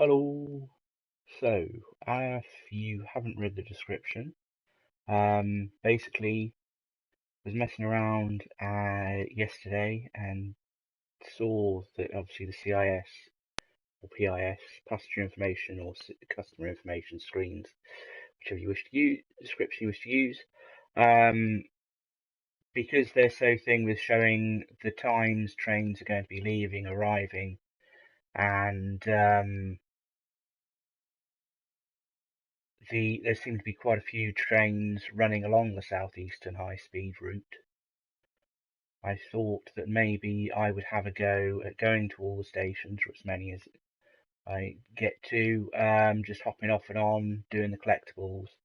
Hello. So, if you haven't read the description, basically was messing around yesterday and saw that obviously the CIS or PIS, passenger information or customer information screens, whichever you wish to use, description you wish to use, um, because they're so thing with showing the times trains are going to be leaving, arriving, and there seem to be quite a few trains running along the southeastern high-speed route. I thought that maybe I would have a go at going to all the stations, or as many as I get to, just hopping off and on, doing the collectables,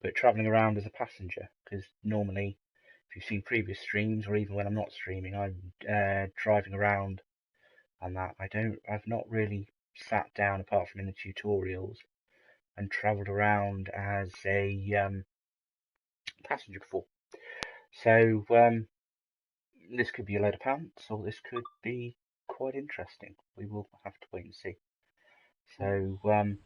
but travelling around as a passenger, because normally, if you've seen previous streams, or even when I'm not streaming, I'm driving around and that. I've not really sat down, apart from in the tutorials, and travelled around as a passenger before. So this could be a load of pants, or this could be quite interesting. We will have to wait and see. So so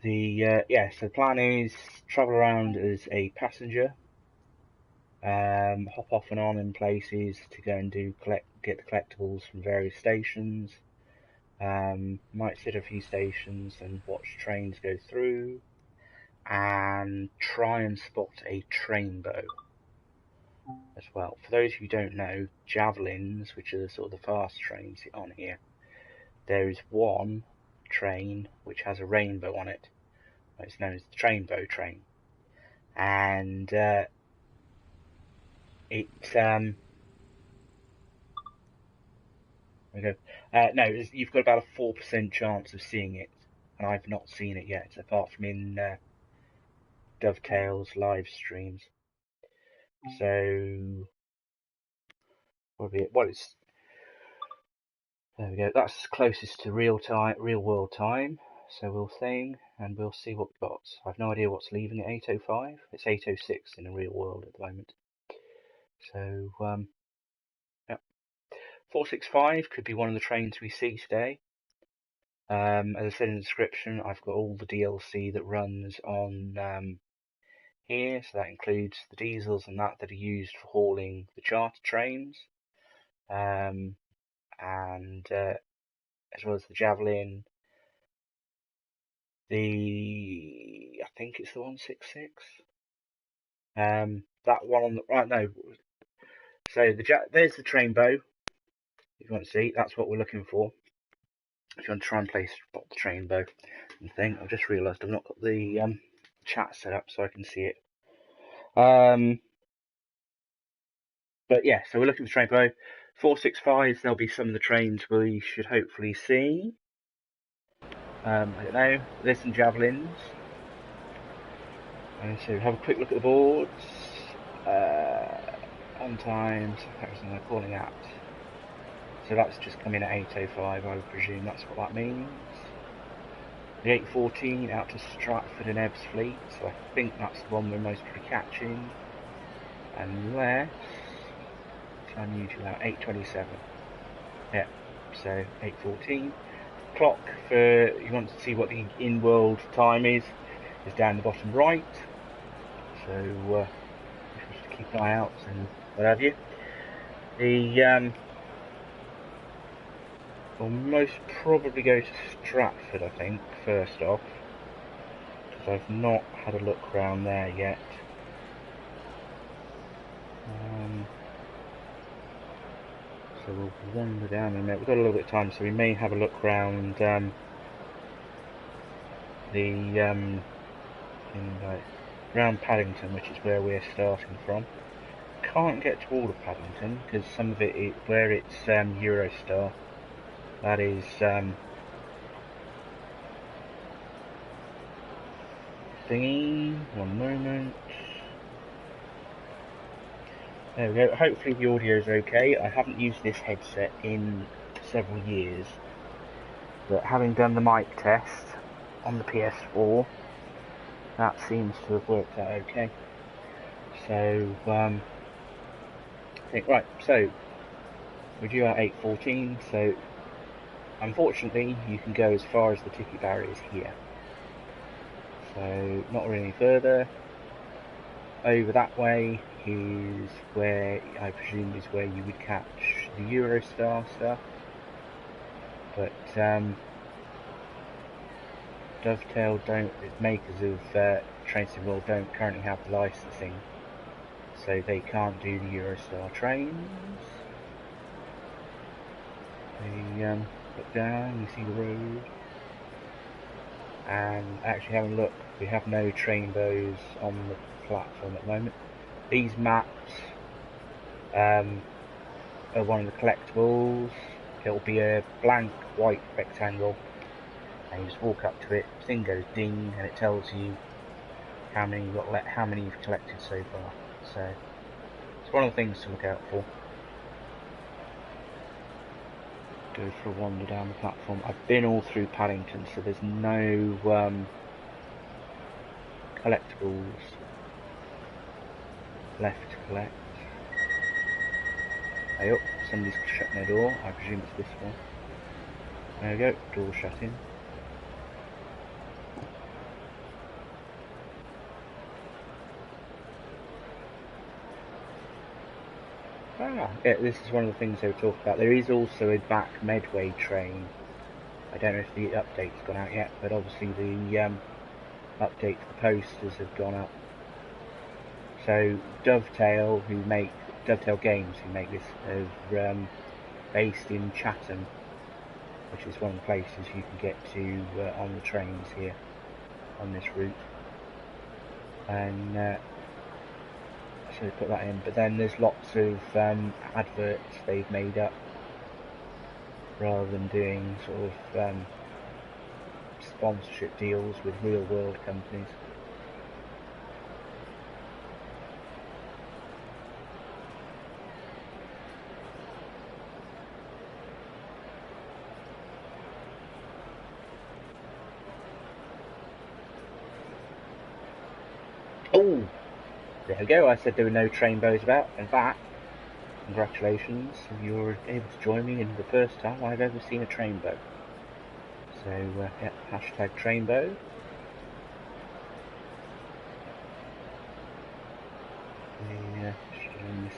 the plan is travel around as a passenger, hop off and on in places to go and get the collectibles from various stations. Might sit at a few stations and watch trains go through, and try and spot a trainbow as well. For those who don't know, javelins, which are the sort of the fast trains on here, there is one train which has a rainbow on it. It's known as the Trainbow train, and you've got about a 4% chance of seeing it, and I've not seen it yet, apart from in Dovetail's live streams. So there we go. That's closest to real world time. So we'll sing and we'll see what we've got. I've no idea what's leaving at 8:05. It's 8:06 in the real world at the moment. So yeah, 465 could be one of the trains we see today. As I said in the description, I've got all the DLC that runs on here, so that includes the diesels and that are used for hauling the charter trains, and as well as the Javelin. I think it's the 166. That one on the right. No, so there's the Trainbow. If you want to see, that's what we're looking for. If you want to try and spot the Trainbow and thing, I've just realised I've not got the chat set up so I can see it. But yeah, so we're looking for Trainbow. 465. There'll be some of the trains we should hopefully see. I don't know. There's some Javelins. And so have a quick look at the boards. On time, comparison they're calling out. So that's just come in at 8:05, I would presume that's what that means. The 8:14 out to Stratford and Ebbsfleet, so I think that's the one we're most probably catching. Unless, time usually out 8:27. Yeah, so 8:14. Clock for, you want to see what the in-world time is down the bottom right. So just keep an eye out and what have you. We'll most probably go to Stratford, I think, first off, because I've not had a look around there yet. So we'll wander down in a minute. We've got a little bit of time, so we may have a look around around Paddington, which is where we're starting from. Can't get to all of Paddington because some of it, where it's Eurostar, that is thingy. One moment. There we go. Hopefully the audio is okay. I haven't used this headset in several years, but having done the mic test on the PS4, that seems to have worked out okay. So I think, right, so we're due at 8:14, so unfortunately, you can go as far as the ticket barriers here. So, not really any further. Over that way is where, I presume, is where you would catch the Eurostar stuff. But, Dovetail makers of Train Sim World don't currently have the licensing, so they can't do the Eurostar trains. They look down, you see the road, and actually having a look, we have no train bows on the platform at the moment. These maps are one of the collectibles. It'll be a blank white rectangle, and you just walk up to it, thing goes ding, and it tells you how many you've collected so far. So it's one of the things to look out for. Go for a wander down the platform. I've been all through Paddington, so there's no collectibles left to collect. Hey up, somebody's shutting their door. I presume it's this one. There we go, door shutting. Yeah, this is one of the things they were talking about. There is also a back Medway train. I don't know if the update's gone out yet, but obviously the update for the posters have gone up. So Dovetail Games, who make this, are based in Chatham, which is one of the places you can get to on the trains here on this route. And so put that in, but then there's lots of adverts they've made up rather than doing sort of sponsorship deals with real world companies. Oh, there we go. I said there were no train bows about. In fact, congratulations, you're able to join me in the first time I've ever seen a train bow. So, yeah, hashtag train bow.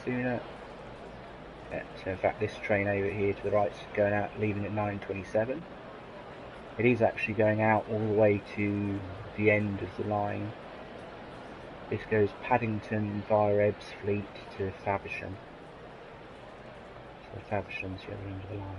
Sooner. Yeah, so in fact this train over here to the right is going out, leaving at 9:27. It is actually going out all the way to the end of the line. This goes Paddington via Ebbsfleet to Faversham. So Faversham's the other end of the line.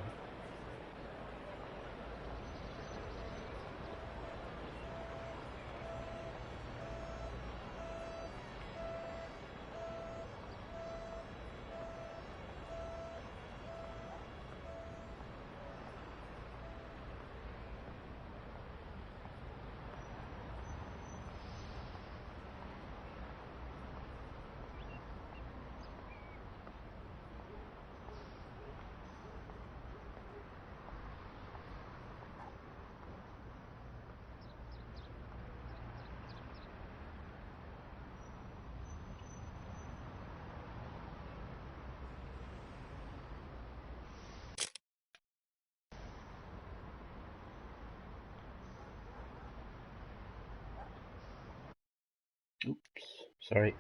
Oops, sorry.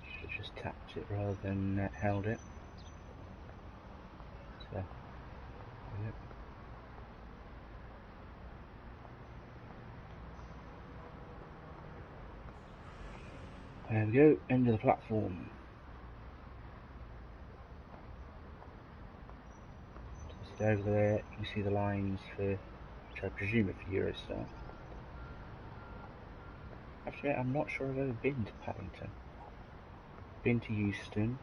Should have just tapped it rather than held it. So, yep. There we go, end of the platform. Just over there, you can see the lines for, which I presume are for Eurostar. Actually, I'm not sure I've ever been to Paddington. Been to Euston.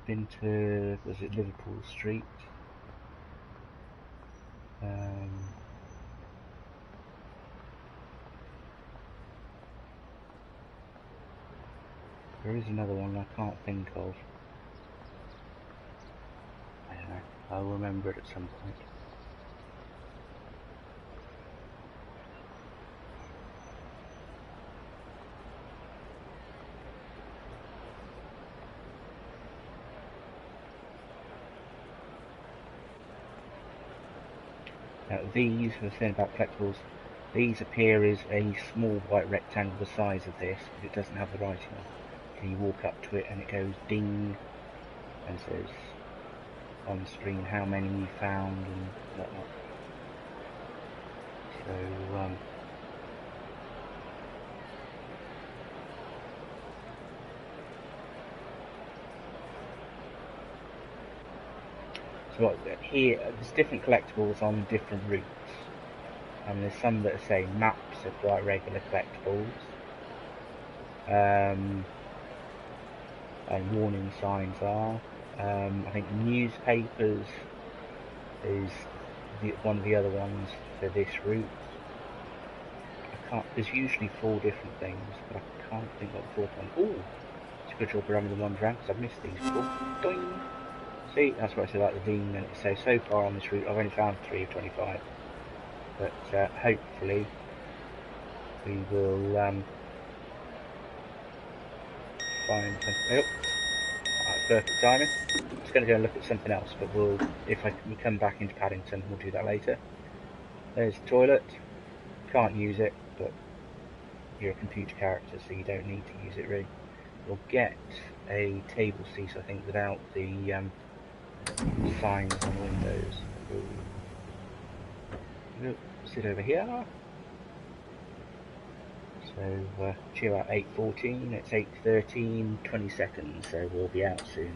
Been to, was it Liverpool Street? There is another one I can't think of. I don't know, I'll remember it at some point. Now these, the thing about collectibles, these appear as a small white rectangle the size of this, but it doesn't have the writing on. So you walk up to it and it goes ding, and says on screen how many you found and whatnot. So here, there's different collectibles on different routes, and there's some that say maps are quite regular collectibles, and warning signs are. I think newspapers is one of the other ones for this route. There's usually 4 different things, but I can't think what the 4th one. Oh, it's a good job we're having the ones around because I've missed these before. Doing. See, that's what I said about the ding, and it says so far on this route I've only found 3 of 25. But hopefully we will find something. Oh, perfect timing. I'm just going to go and look at something else, but if we come back into Paddington, we'll do that later. There's the toilet. Can't use it, but you're a computer character, so you don't need to use it really. You'll get a table seat, I think, without the signs on the windows. We'll sit over here. So cheer out 8:14, it's 8:13, 20 seconds, so we'll be out soon.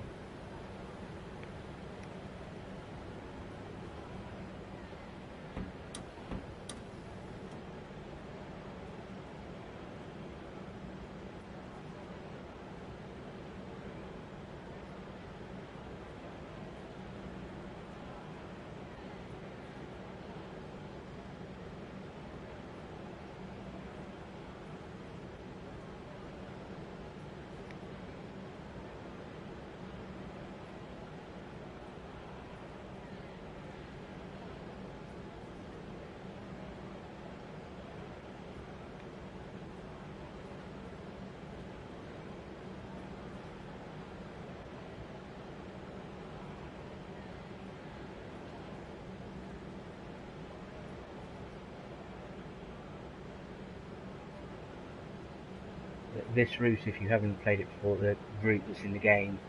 This route, if you haven't played it before, the route that's in the game,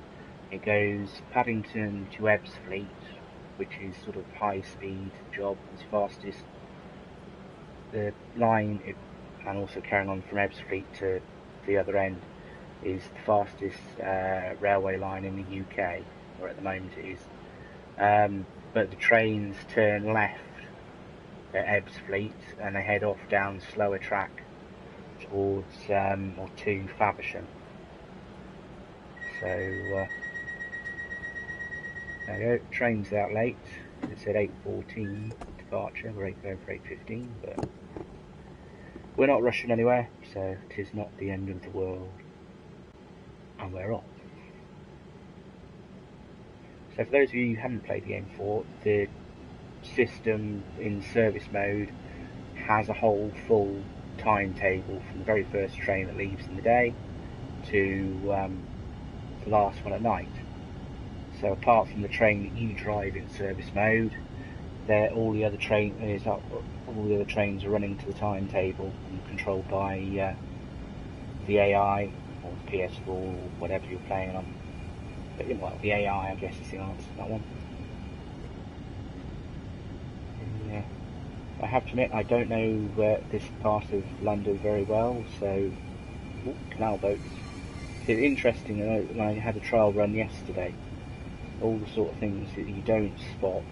it goes Paddington to Ebbsfleet, which is sort of high speed job, it's fastest. The line, and also carrying on from Ebbsfleet to the other end, is the fastest railway line in the UK, or at the moment it is. But the trains turn left at Ebbsfleet and they head off down slower track towards or to Faversham. So there we go. Train's out late. It said 8:14 departure. We're going for 8:15, but we're not rushing anywhere, so it is not the end of the world, and we're off. So for those of you who haven't played the game before, the system in service mode has a whole full timetable from the very first train that leaves in the day to the last one at night. So apart from the train that you drive in service mode, all the other trains are running to the timetable and controlled by the AI or the PS4 or whatever you're playing on. But well, the AI, I guess, is the answer to that one. Yeah. I have to admit, I don't know this part of London very well, so canal boats. It's interesting. I had a trial run yesterday. All the sort of things that you don't spot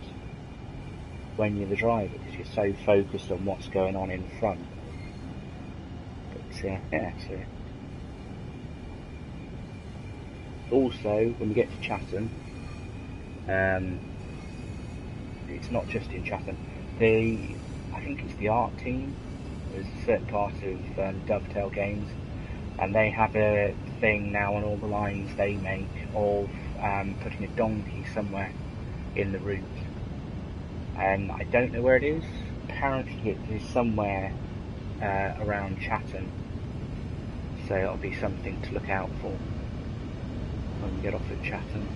when you're the driver because you're so focused on what's going on in front. But yeah, so. Also, when we get to Chatham, it's not just in Chatham. I think it's the art team. There's a certain part of Dovetail Games, and they have a thing now on all the lines they make of putting a donkey somewhere in the route. And I don't know where it is. Apparently it is somewhere around Chatham, so it'll be something to look out for when we get off at Chatham.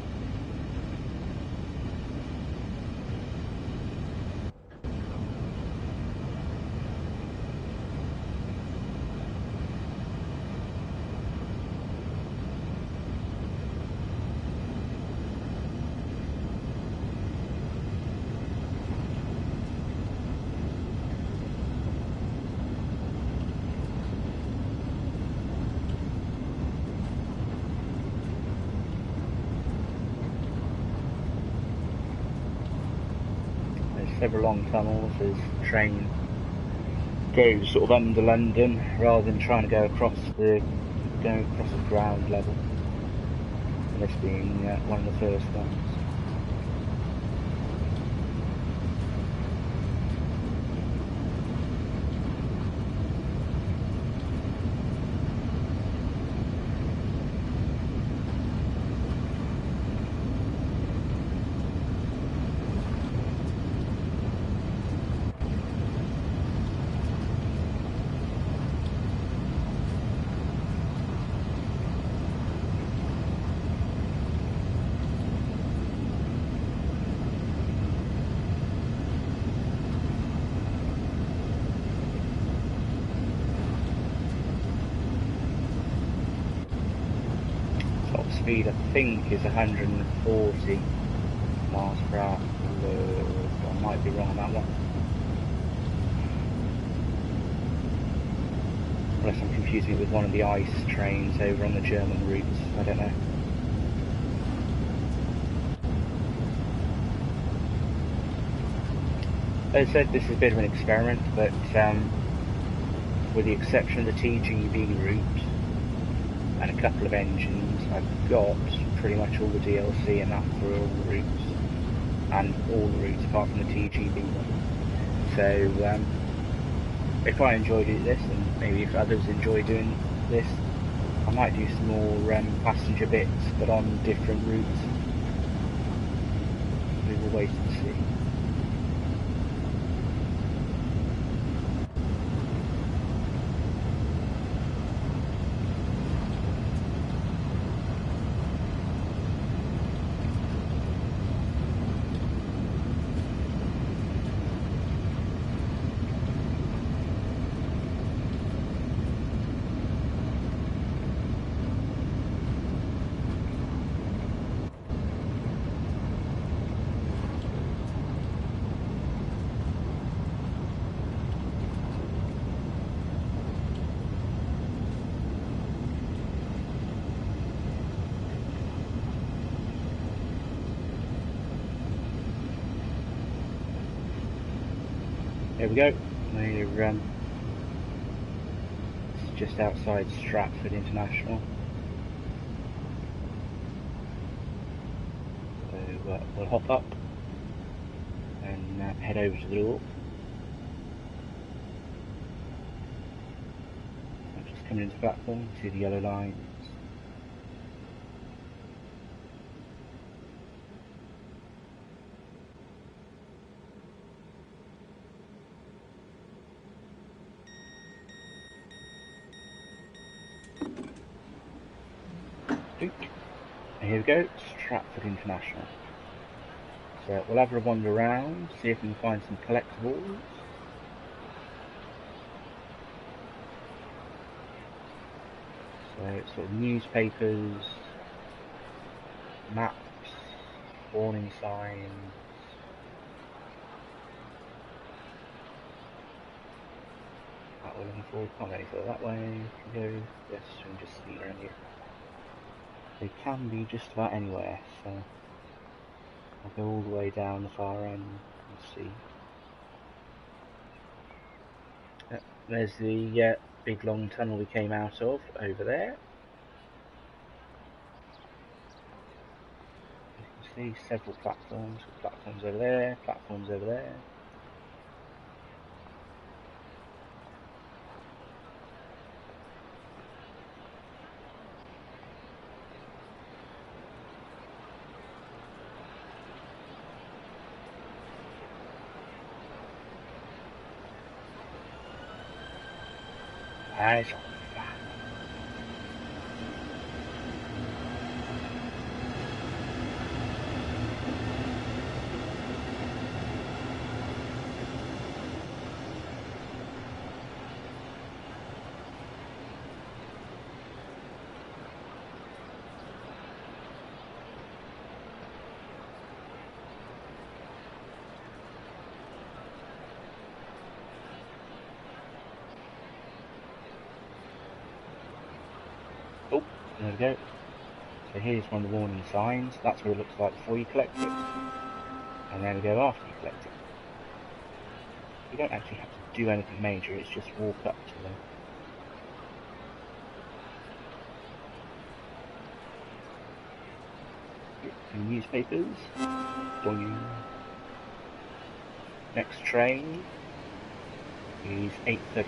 several long tunnels as the train goes sort of under London rather than trying to go across the ground level. And this being one of the first ones. Speed I think is 140 miles per hour. I might be wrong on that one. Unless I'm confusing it with one of the ice trains over on the German routes, I don't know. As I said, this is a bit of an experiment, but with the exception of the TGV route and a couple of engines, I've got pretty much all the DLC and that for all the routes, and all the routes apart from the TGV one. So if I enjoy doing this, and maybe if others enjoy doing this, I might do some more passenger bits, but on different routes. We will wait and see. There we go. We're just outside Stratford International. So we'll hop up and head over to the door. I'm just coming into the platform, see the yellow lines. Here we go, Stratford International. So we'll have a wander around, see if we can find some collectibles. So sort of newspapers, maps, warning signs. That we're looking for, can't go any further that way. Can go, yes, we can just see around here. They can be just about anywhere, so I'll go all the way down the far end and see. There's the big long tunnel we came out of over there. You can see several platforms over there, platforms over there. Eyes on fire. Oh, there we go. So here's one of the warning signs. That's what it looks like before you collect it. And there we go after you collect it. You don't actually have to do anything major, it's just walk up to them. Get some newspapers. Boing. Next train is 8:34.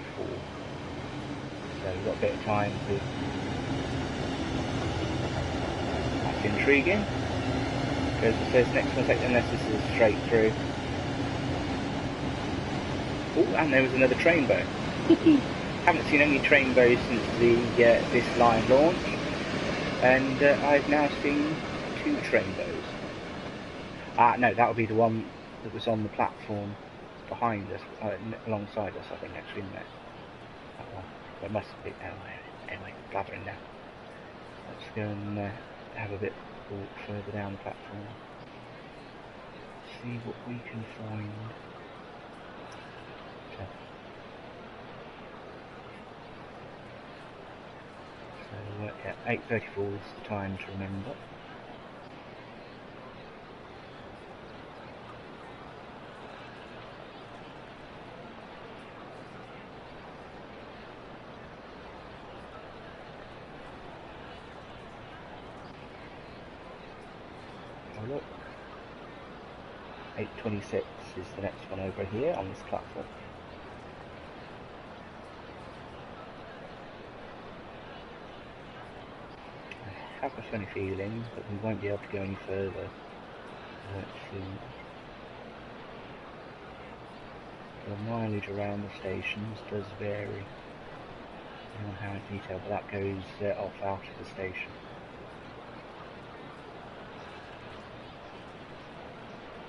So we've got a bit of time to... That's intriguing. Because it says next one, unless this is straight through. Oh, and there was another train bow. Haven't seen any train bows since the this line launched, and I've now seen 2 train bows. No, that would be the one that was on the platform behind us, alongside us, I think, actually, isn't it? That one. But it must be. Anyway, blathering now. Let's go and have a bit walk further down the platform. See what we can find. So yeah, 8:34 is the time to remember. Oh look, 8:26 is the next one over here on this platform. I have a funny feeling that we won't be able to go any further. The mileage around the stations does vary on how detailed, but that goes off out of the station.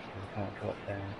So we can't drop down.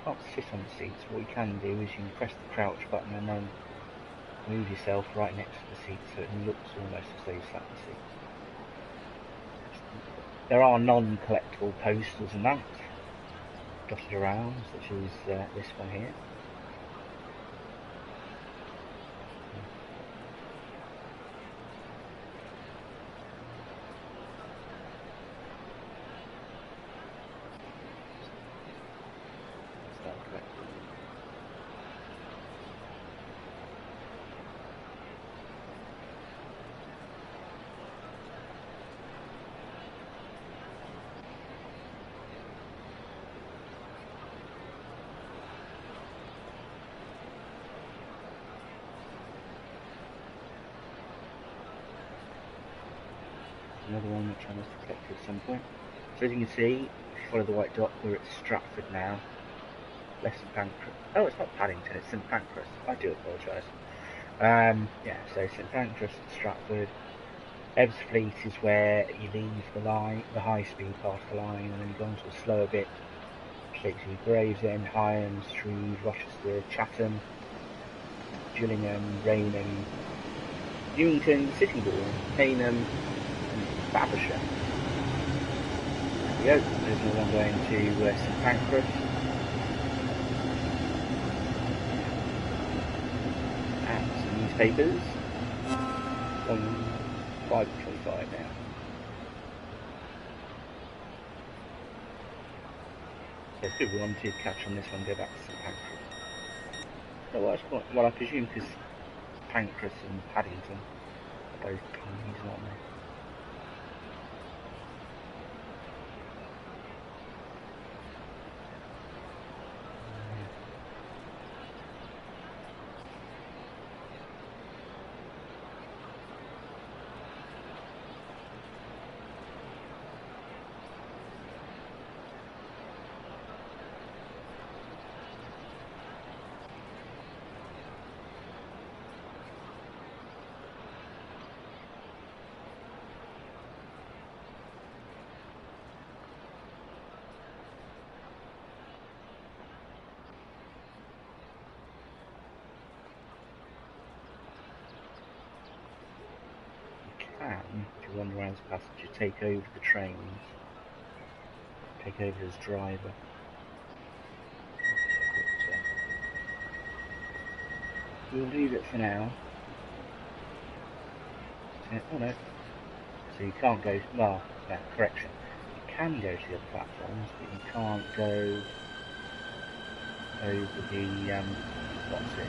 Can't sit on the seats. What you can do is you can press the crouch button and then move yourself right next to the seat so it looks almost as though you sat in the seat. There are non-collectible posters and that dotted around, such as this one here. Another one which I must have collected at some point. So as you can see, if you follow the white dot, we're at Stratford now. Less than Pancras. Oh, it's not Paddington, it's St Pancras. I do apologise. Yeah, so St Pancras at Stratford. Ebbsfleet is where you leave the line, the high-speed part of the line, and then you go on to a slower bit, which takes you to Gravesend, Higham, Shrewd, Rochester, Chatham, Gillingham, Raynham, Newington, Sittingbourne, Haynham, Faversham. There we go, there's another one going to St Pancras. And some newspapers. On 5:25 now. So if people wanted to catch on this one, go back to St Pancras. So well, I presume because Pancras and Paddington are both colonies, aren't they? can, if you wander around as a passenger, take over the trains. Take over as driver. But, we'll leave it for now. Oh no. So you can't go, well, no, correction. You can go to the other platforms, but you can't go over the, what's it?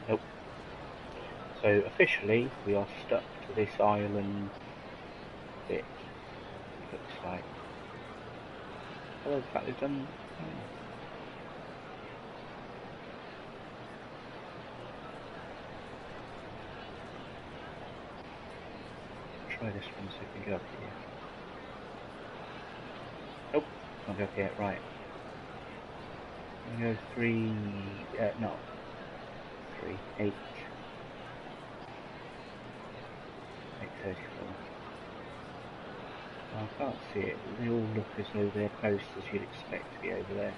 Nope. So officially we are stuck to this island bit, looks like. Although the fact they've done... Try this one so we can go up here. Nope, can't go up here, right. I'm going to go 3, no. 3, 8. 834. I can't see it, but they all look as though they're posters you'd expect to be over there.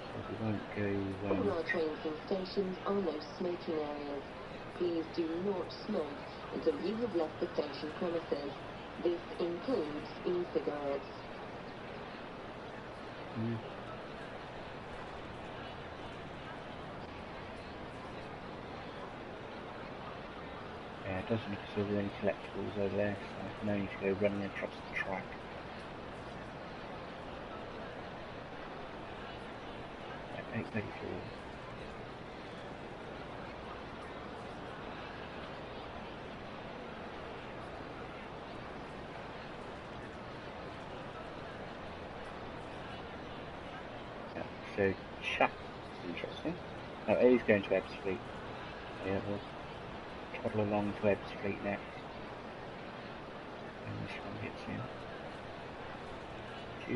So we won't go... All our trains and stations are no smoking areas. Please do not smoke until you have left the station premises. This includes e-cigarettes. Yeah, it doesn't look as though there's any collectables over there, so no need to go running across the track. Right, 834. Yeah, so chat is interesting. Oh, A is going to Ebbsfleet. Yeah, we'll toddle along to Ebbsfleet next. And this one gets in.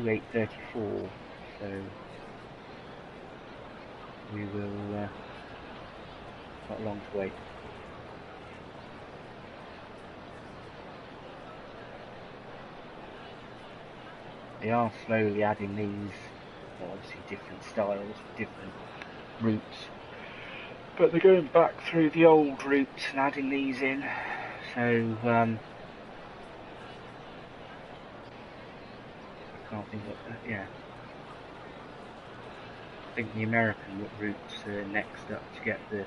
2834, so we will not long to wait. They are slowly adding these, well, obviously different styles, different routes. But they're going back through the old routes and adding these in, so I can't think what that, yeah. I think the American routes are next up to get the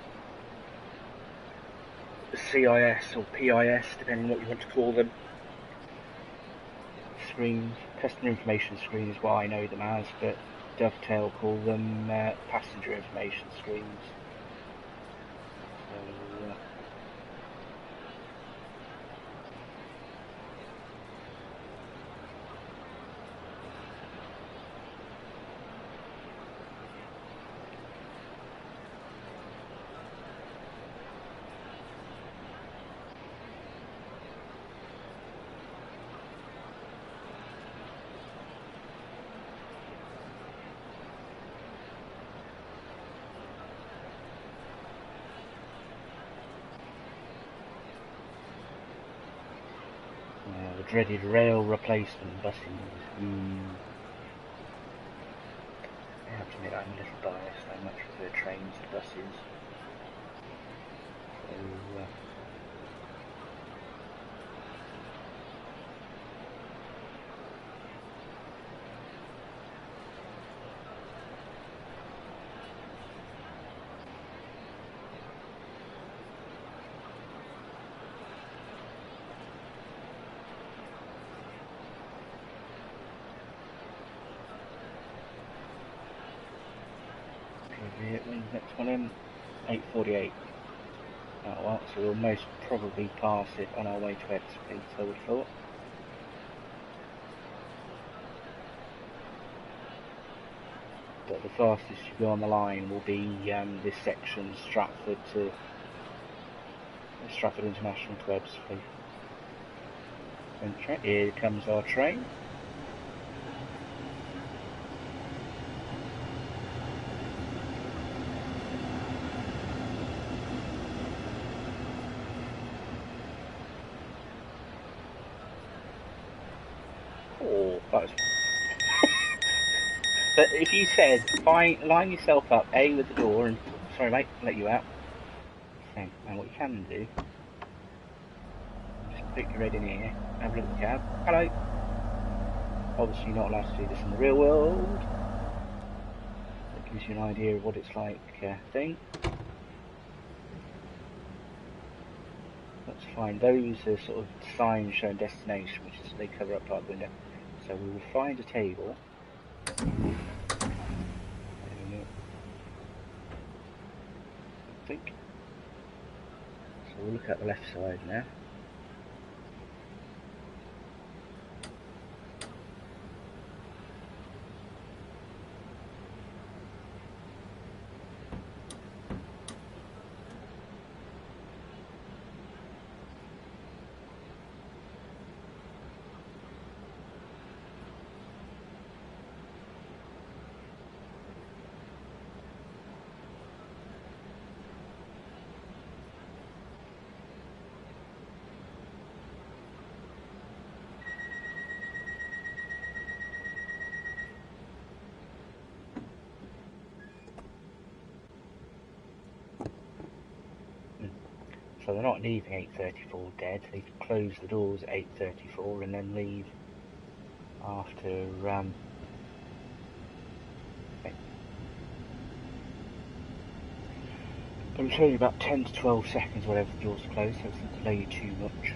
CIS or PIS, depending on what you want to call them, screens. Customer information screen is what I know them as, but Dovetail call them passenger information screens. The dreaded rail replacement buses. I have to admit I'm a little biased. I much prefer trains to buses. So, when's the next one in? 8:48. Oh well, so we'll most probably pass it on our way to Ebbsfleet, I would have thought. But the fastest you go on the line will be this section, Stratford International to Ebbsfleet. Here comes our train. Oh, that was... But if you said, line yourself up, A, with the door, and... Sorry mate, let you out. Okay, and what you can do... Just put your head in here, have a look at the cab. Hello! Obviously you're not allowed to do this in the real world. That gives you an idea of what it's like, thing. Let's find those sort of signs showing destination, which is they cover up part of the window. So we will find a table. There we go. I think. So we'll look at the left side now. So they're not leaving 8:34 dead. They close the doors at 8:34 and then leave after. It will show you about 10 to 12 seconds, whatever the doors close, so it doesn't delay you too much.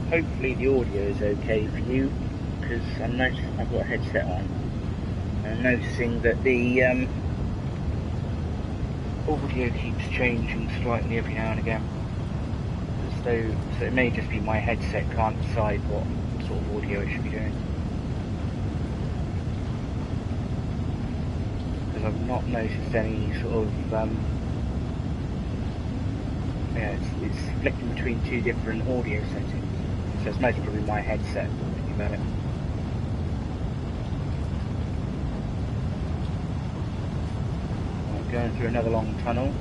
Hopefully the audio is okay for you, because I'm noticing I've got a headset on. I'm noticing that the audio keeps changing slightly every now and again. So it may just be my headset can't decide what sort of audio it should be doing. Because I've not noticed any sort of it's flicking between two different audio settings. So it's most probably my headset, thinking about it. Right, going through another long tunnel.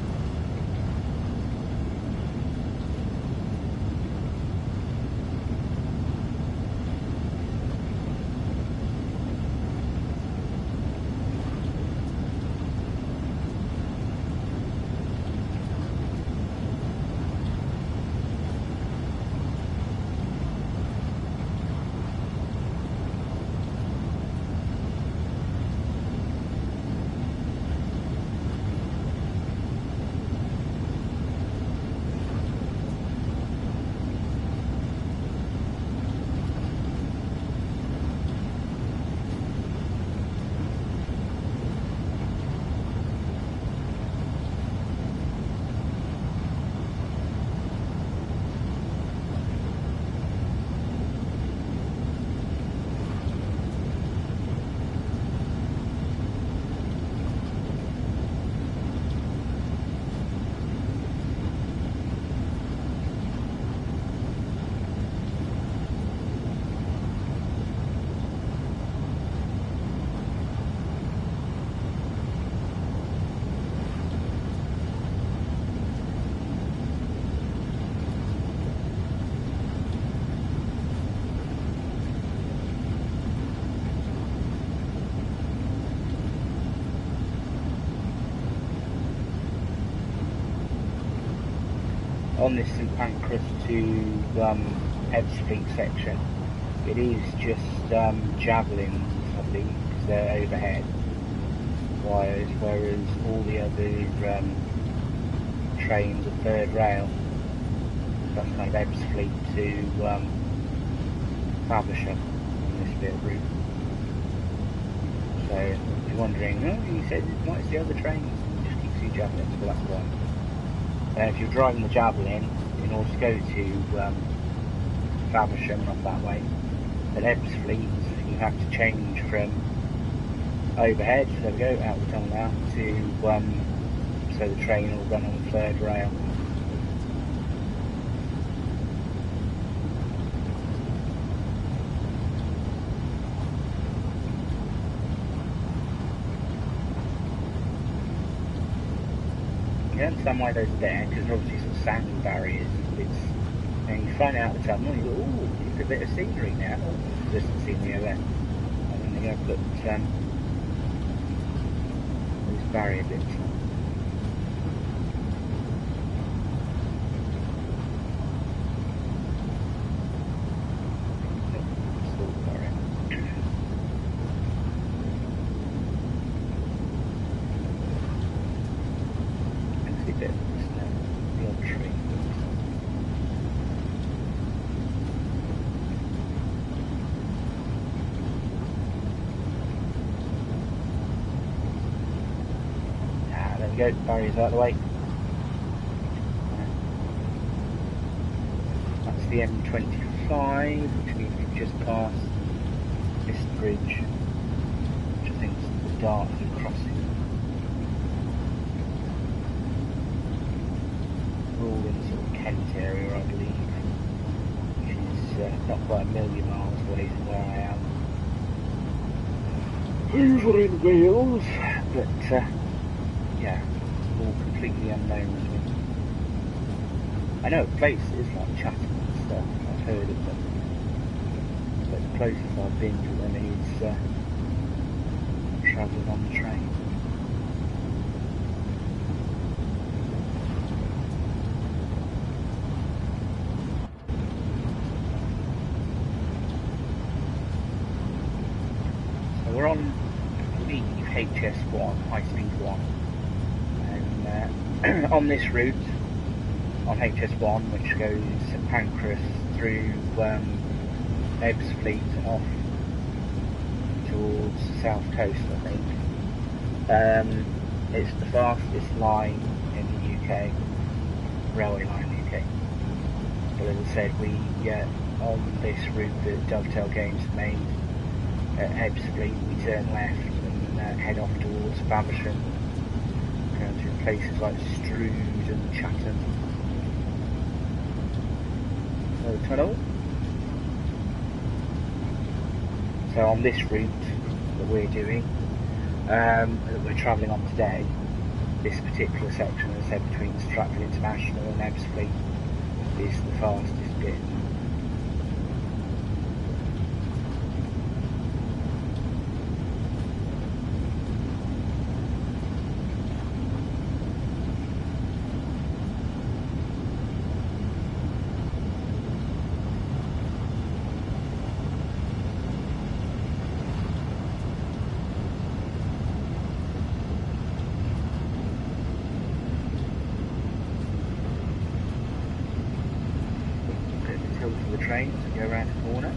on this St Pancras to Ebbsfleet section, it is just javelins, I believe, because they're overhead wires, whereas all the other trains are third rail. That's kind of Ebbsfleet to Faversham on this bit of route. So if you're wondering, oh, you said it might see other trains, you just keep seeing javelins, but that's why. If you're driving the javelin, in order to go to Faversham and off that way, at Ebbsfleet you have to change from overhead, there we go, out the tunnel now, to so the train will run on the third rail. You understand why those are there, because they're obviously sort of sound barriers. And you find out the tunnel and you go, ooh, it's a bit of scenery now. Oh, there's some scenery over there. And then they're going to put these barrier bits on. Go, barriers out of the way. That's the M25, which means we've just passed this bridge, which I think is the Dartford crossing. We're all in sort of Kent area, I believe, which is not quite a million miles away from where I am. Over in Wales, but yeah, all completely unknown to me. I know places like Chatham and stuff, I've heard of them, but the closest I've been to them is travelling on the train. So we're on, I believe, HS1, high speed 1. On this route, on HS1, which goes St Pancras through Ebbsfleet and off towards the south coast, I think. It's the fastest line in the UK, railway line in the UK. But as I said, we on this route that Dovetail Games made at Ebbsfleet, we turn left and head off towards Faversham. To places like Strood and Chatham. So the tunnel. So on this route that we're doing, that we're travelling on today, this particular section, as I said, between Stratford International and Ebbsfleet, is the fastest bit. For the train to go around the corner.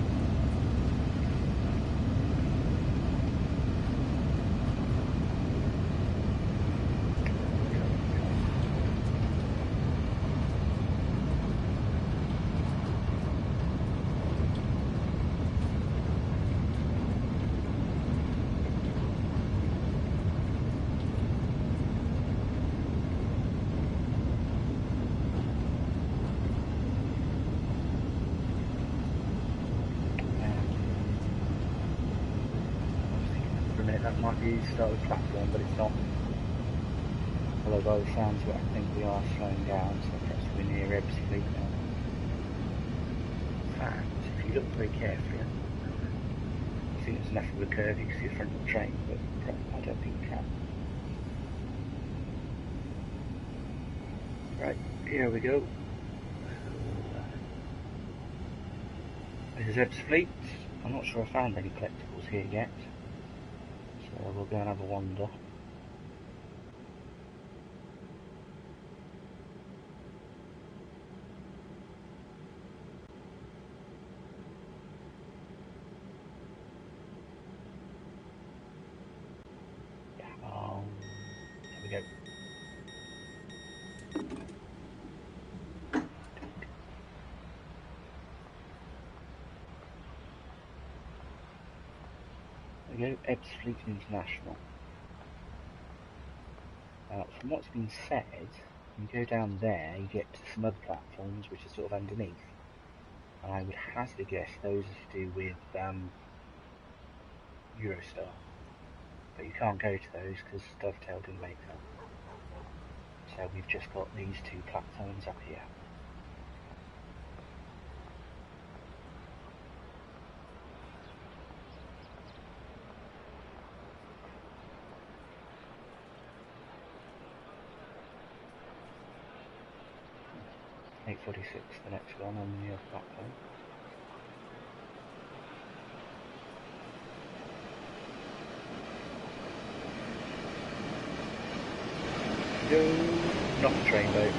That might be the start of the platform, but it's not. Although by the sounds of it, I think we are slowing down, so perhaps we're near Ebbsfleet now. In fact, if you look very carefully, I think there's enough of a curve you can see the front of the train, but I don't think you can. Right, here we go. This is Ebbs Fleet. I'm not sure I found any collectibles here yet, so we'll go and have a wander. There we go. There we go, Ebbs Fleet International. From what's been said, you go down there, you get to some other platforms which are sort of underneath. And I would hazard a guess those are to do with Eurostar. But you can't go to those because Dovetail didn't make them. So we've just got these two platforms up here. .46, the next one on the other platform. No, not a train boat.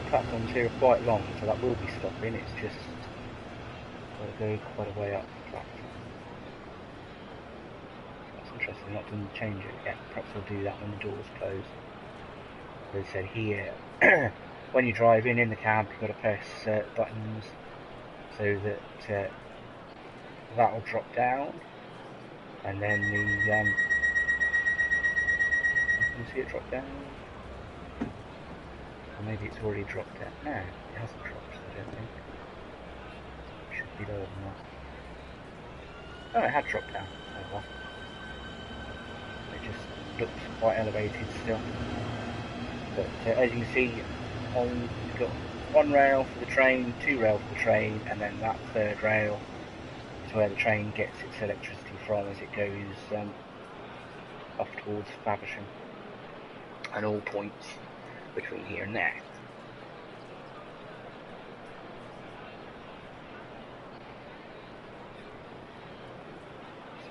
Platforms here are quite long, so that will be stopping. It's just got to go quite a way up the platform. That's interesting, not done change it yet. Perhaps I'll do that when the doors close. As I said here, when you drive in the cab, you've got to press buttons so that that will drop down, and then the you can see it drop down. Or maybe it's already dropped down. No, it hasn't dropped, I don't think. It should be lower than that. Oh, it had dropped down. Oh well. It just looks quite elevated still. But as you can see, you've got one rail for the train, two rails for the train, and then that third rail is where the train gets its electricity from as it goes off towards Faversham, and all points between here and there.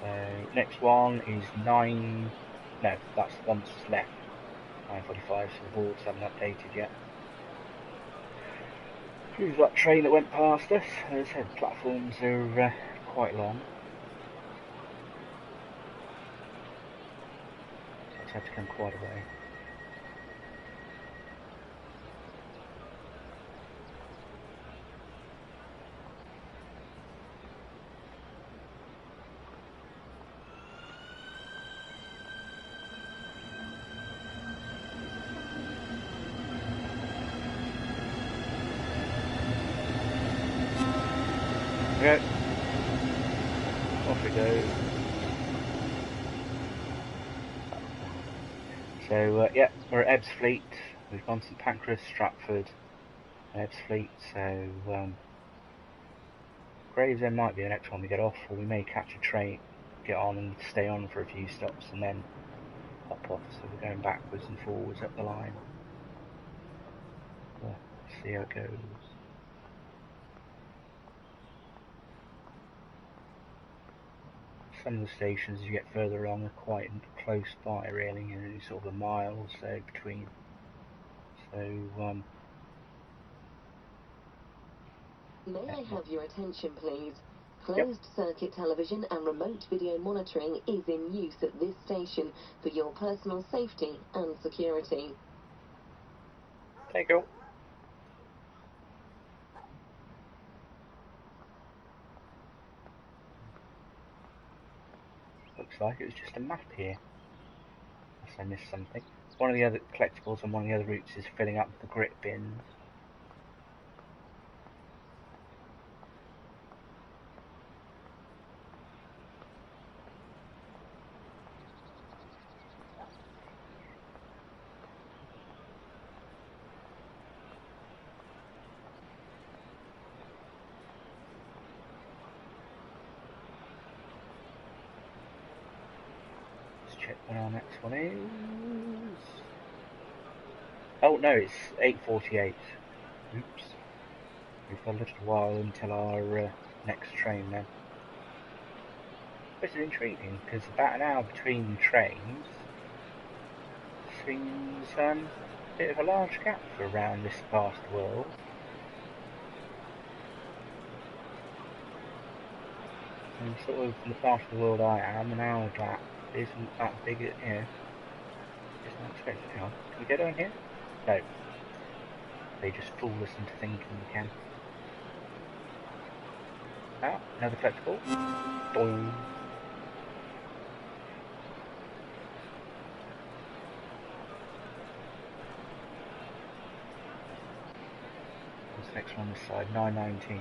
So next one is 9, no, that's the one that's left, 9:45, so the boards haven't updated yet. Here's that train that went past us. As I said, platforms are quite long. So it's had to come quite a way. Okay, off we go. So yeah, we're at Ebbs Fleet. We've gone to Pancras, Stratford, Ebbs Fleet. So Gravesend might be the next one we get off, or we may catch a train, get on and stay on for a few stops, and then hop off. So we're going backwards and forwards up the line. Let's see how it goes. Some of the stations as you get further along are quite close by, really, you know, sort of a mile or so between. So may I have your attention, please? Closed circuit television and remote video monitoring is in use at this station for your personal safety and security. Thank you. Looks like it was just a map here, unless I missed something. One of the other collectibles on one of the other routes is filling up the grit bins. Check when our next one is. Oh no, it's 8:48. Oops. We've got a little while until our next train then. This is intriguing because about an hour between trains seems a bit of a large gap for around this part of the world. And sort of in the part of the world I am, an hour gap isn't that big, isn't expected. Hang on, can we go down here? No. They just fool us into thinking we can. Ah, another collectible. Boing. What's the next one on this side? 919.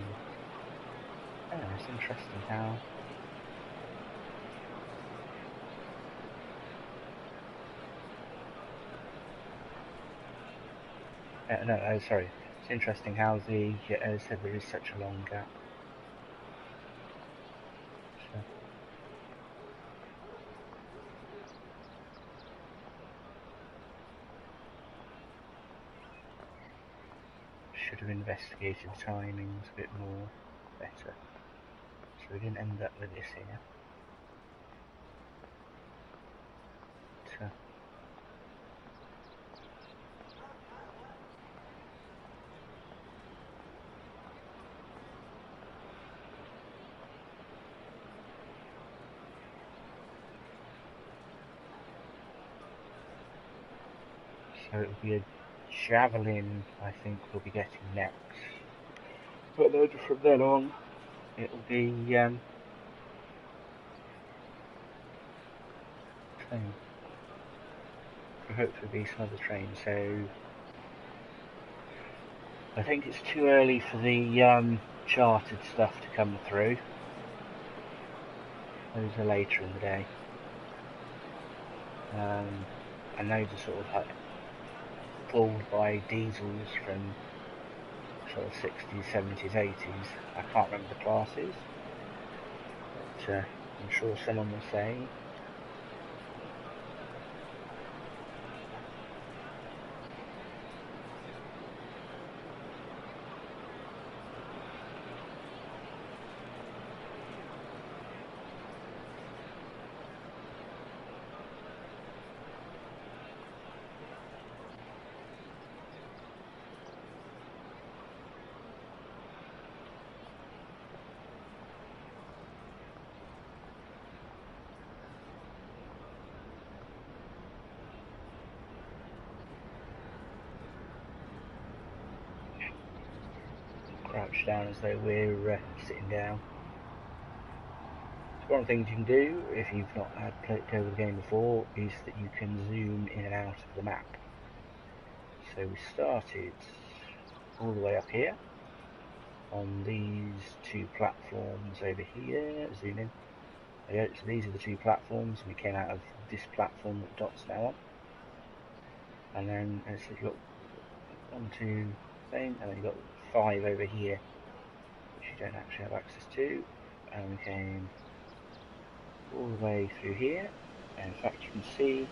Oh, it's interesting how. No, sorry. It's interesting how the said there is such a long gap. So. Should have investigated the timings a bit more better, so we didn't end up with this here. But, so it'll be a javelin, I think we'll be getting next. But then from then on, it'll be train. So hopefully be some other train. So I think it's too early for the chartered stuff to come through. Those are later in the day. And those are sort of like pulled by diesels from sort of 60s, 70s, 80s. I can't remember the classes, but I'm sure someone will say. Crouch down as though we're sitting down. So one of the things you can do if you've not had played over the game before is that you can zoom in and out of the map. So we started all the way up here on these two platforms over here. Zoom in. So these are the two platforms. We came out of this platform that Dot's now on, and then so you've got 1, 2 thing, and then you've got 5 over here, which you don't actually have access to. And we came all the way through here, and in fact you can see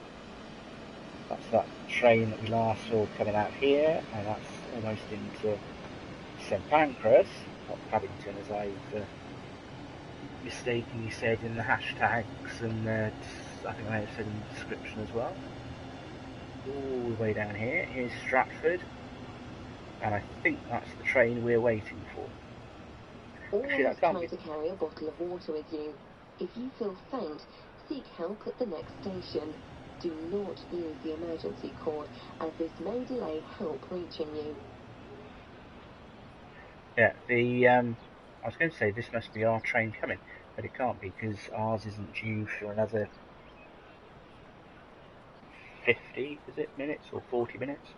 that's that train that we last saw coming out here, and that's almost into St Pancras, not Paddington as I've mistakenly said in the hashtags, and I think I have said in the description as well. All the way down here, here's Stratford, and I think that's the train we're waiting for. Always try to carry a bottle of water with you. If you feel faint, seek help at the next station. Do not use the emergency cord, as this may delay help reaching you. Yeah, I was going to say this must be our train coming, but it can't be because ours isn't due for another 50, is it, minutes or 40 minutes?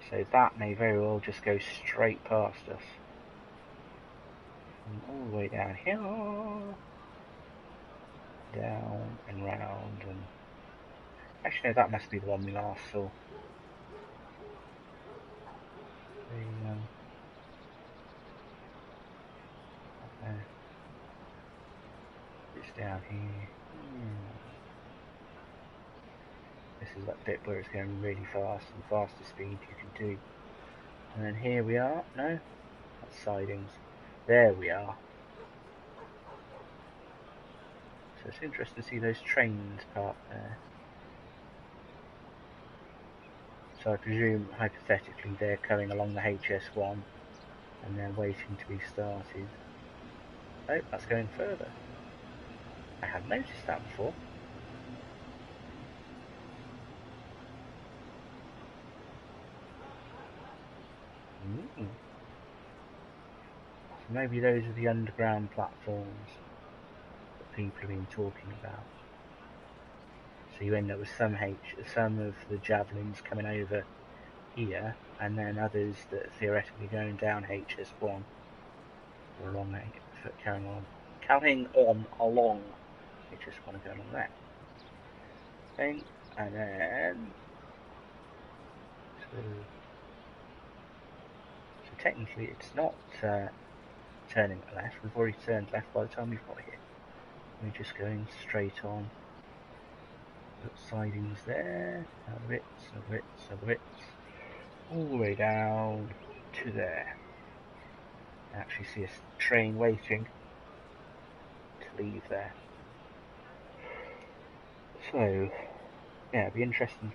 So that may very well just go straight past us. And all the way down here, down and round, and actually no, that must be the one we last saw. It's down here. is that bit where it's going really fast, and the fastest speed you can do. And then here we are. No, that's sidings. There we are. So it's interesting to see those trains parked there. So I presume, hypothetically, they're coming along the HS1 and they're waiting to be started. Oh, that's going further. I hadn't noticed that before. So maybe those are the underground platforms that people have been talking about. So you end up with some of the javelins coming over here, and then others that are theoretically going down HS1 or along carrying on along HS1 and going along there. Okay, and then so technically it's not turning left. We've already turned left by the time we've got here. We're just going straight on. Got sidings there, another bits, all the way down to there. I actually see a train waiting to leave there. So, yeah, it'd be interesting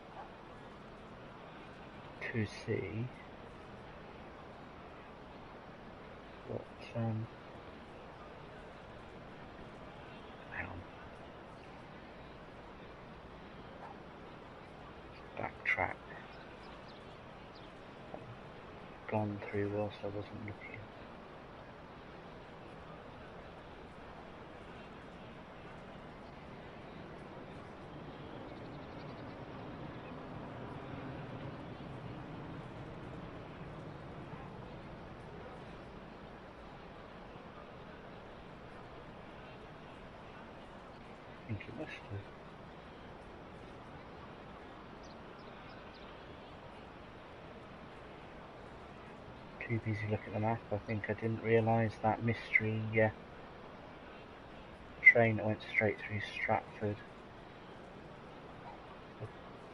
to see what, hang on. Backtrack. Gone through whilst I wasn't looking. I think it must have. Too busy looking at the map. I think I didn't realise that mystery train that went straight through Stratford.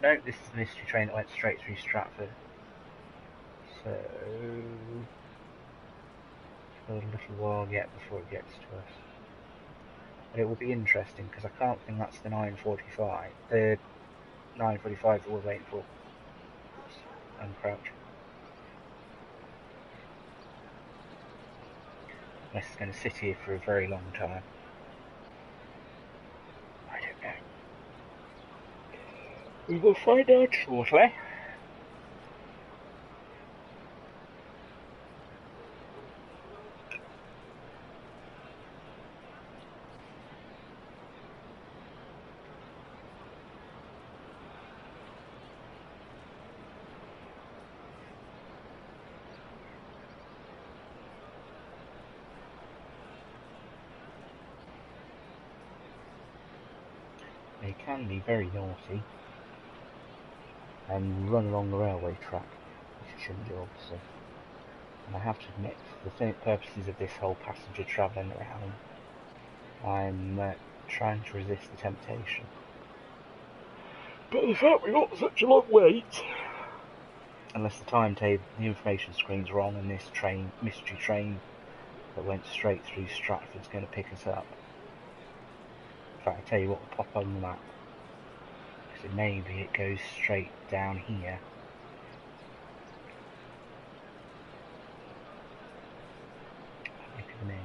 No, this is the mystery train that went straight through Stratford. So it's got a little while yet before it gets to us. But it will be interesting because I can't think that's the 9:45. The 9:45 that we're waiting for. Uncrouch. Unless it's going to sit here for a very long time. I don't know. We will find out shortly. They can be very naughty and run along the railway track, which you shouldn't do, obviously. And I have to admit, for the purposes of this whole passenger travelling around, I'm trying to resist the temptation. But the fact we got such a long wait, unless the timetable, the information screen's wrong, and this mystery train that went straight through Stratford's going to pick us up. In fact, I tell you what, we'll pop on the map. So maybe it goes straight down here. Look at the minute.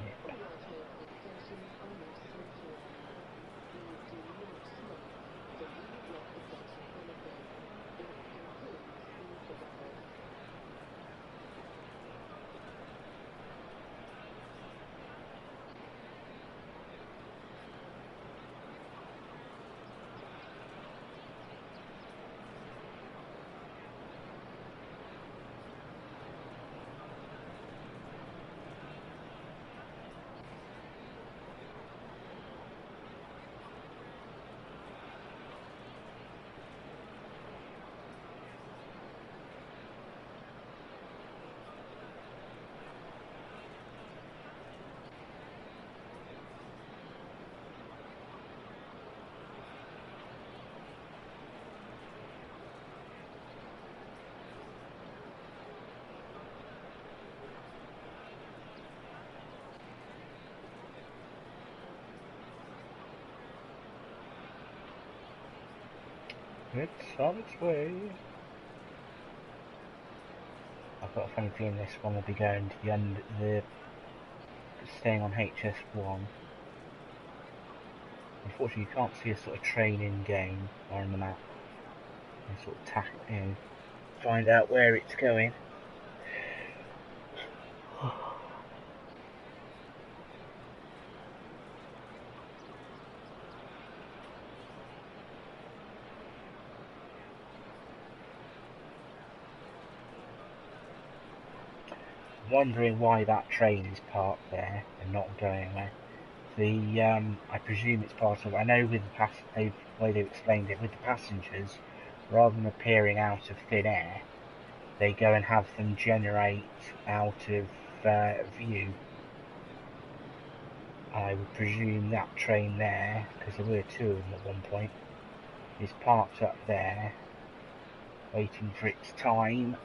It's on its way. I've got a funny feeling this one will be going to the end, staying on HS1. Unfortunately, you can't see a sort of train in game or on the map, and sort of find out where it's going. Wondering why that train is parked there and not going anywhere. I presume it's part of. I know with the way they've explained it with the passengers, rather than appearing out of thin air, they go and have them generate out of view. I would presume that train there, because there were two of them at one point, is parked up there, waiting for its time.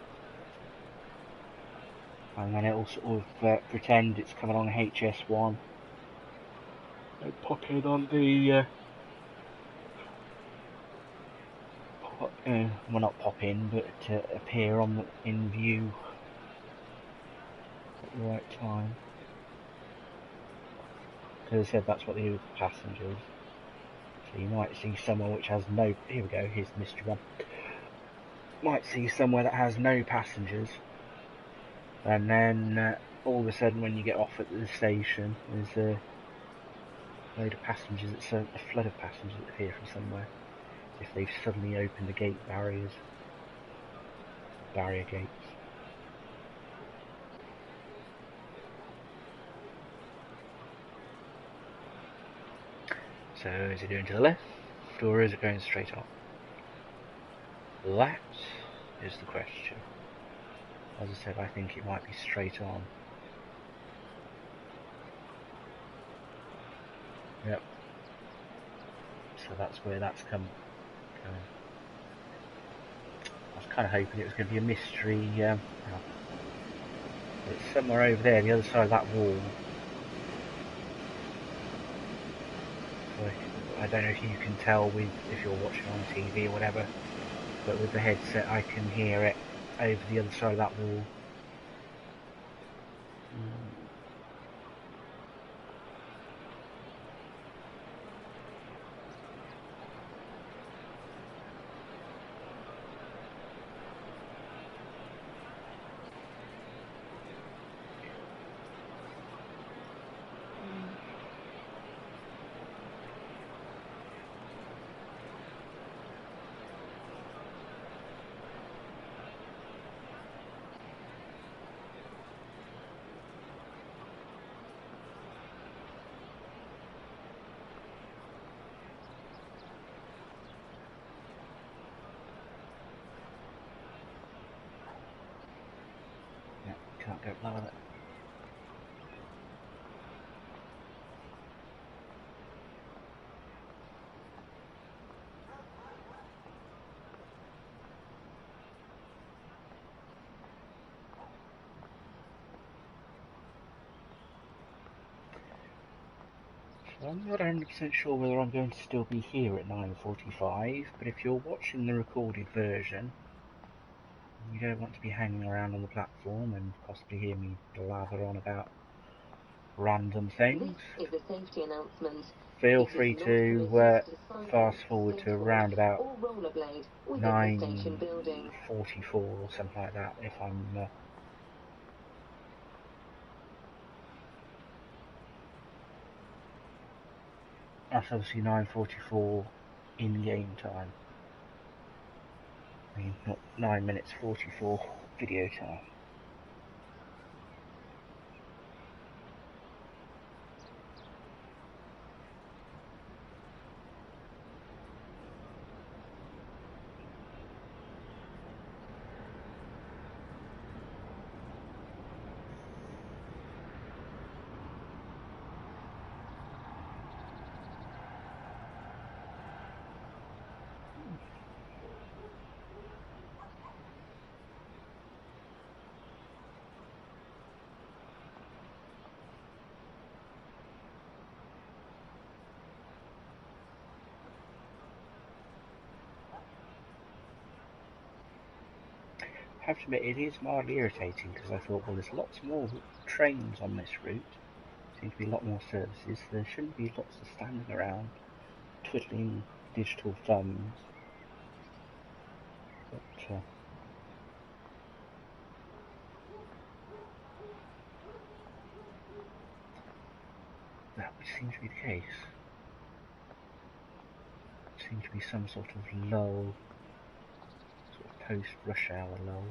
And then it'll sort of pretend it's coming on HS1 and pop in on the well, not pop in, but appear in view at the right time. Because I said that's what they do with the passengers. So you might see someone which has no. Here we go. Here's the mystery one. Might see somewhere that has no passengers. And then all of a sudden when you get off at the station there's a load of passengers, a flood of passengers that appear from somewhere. If they've suddenly opened the gate barrier gates. So is it doing to the left or is it going straight on? That is the question. As I said, I think it might be straight on. Yep. So that's where that's going. I was kind of hoping it was going to be a mystery. It's somewhere over there, the other side of that wall. So I don't know if you can tell if you're watching on TV or whatever, but with the headset I can hear it over the other side of that wall. Can't go below it. So I'm not 100% sure whether I'm going to still be here at 9:45, but if you're watching the recorded version, you don't want to be hanging around on the platform and possibly hear me blather on about random things. This is a safety announcement. Feel free to fast forward to around about 9:44 or something like that if I'm that's obviously 9:44 in game time. I mean, not 9 minutes 44 video time. have to admit, it is mildly irritating because I thought, well, there's lots more trains on this route. Seem to be a lot more services. So there shouldn't be lots of standing around twiddling digital thumbs. But that would seem to be the case. It seems to be some sort of lull, sort of post-rush hour lull.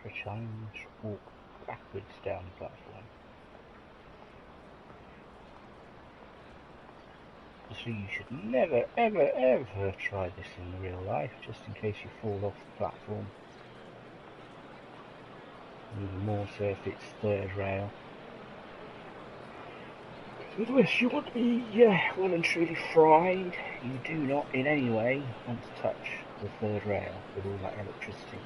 For a change, walk backwards down the platform. So you should never, ever, ever try this in real life, just in case you fall off the platform. Even more so if it's third rail. Unless you want to be well and truly fried, you do not in any way want to touch the third rail with all that electricity.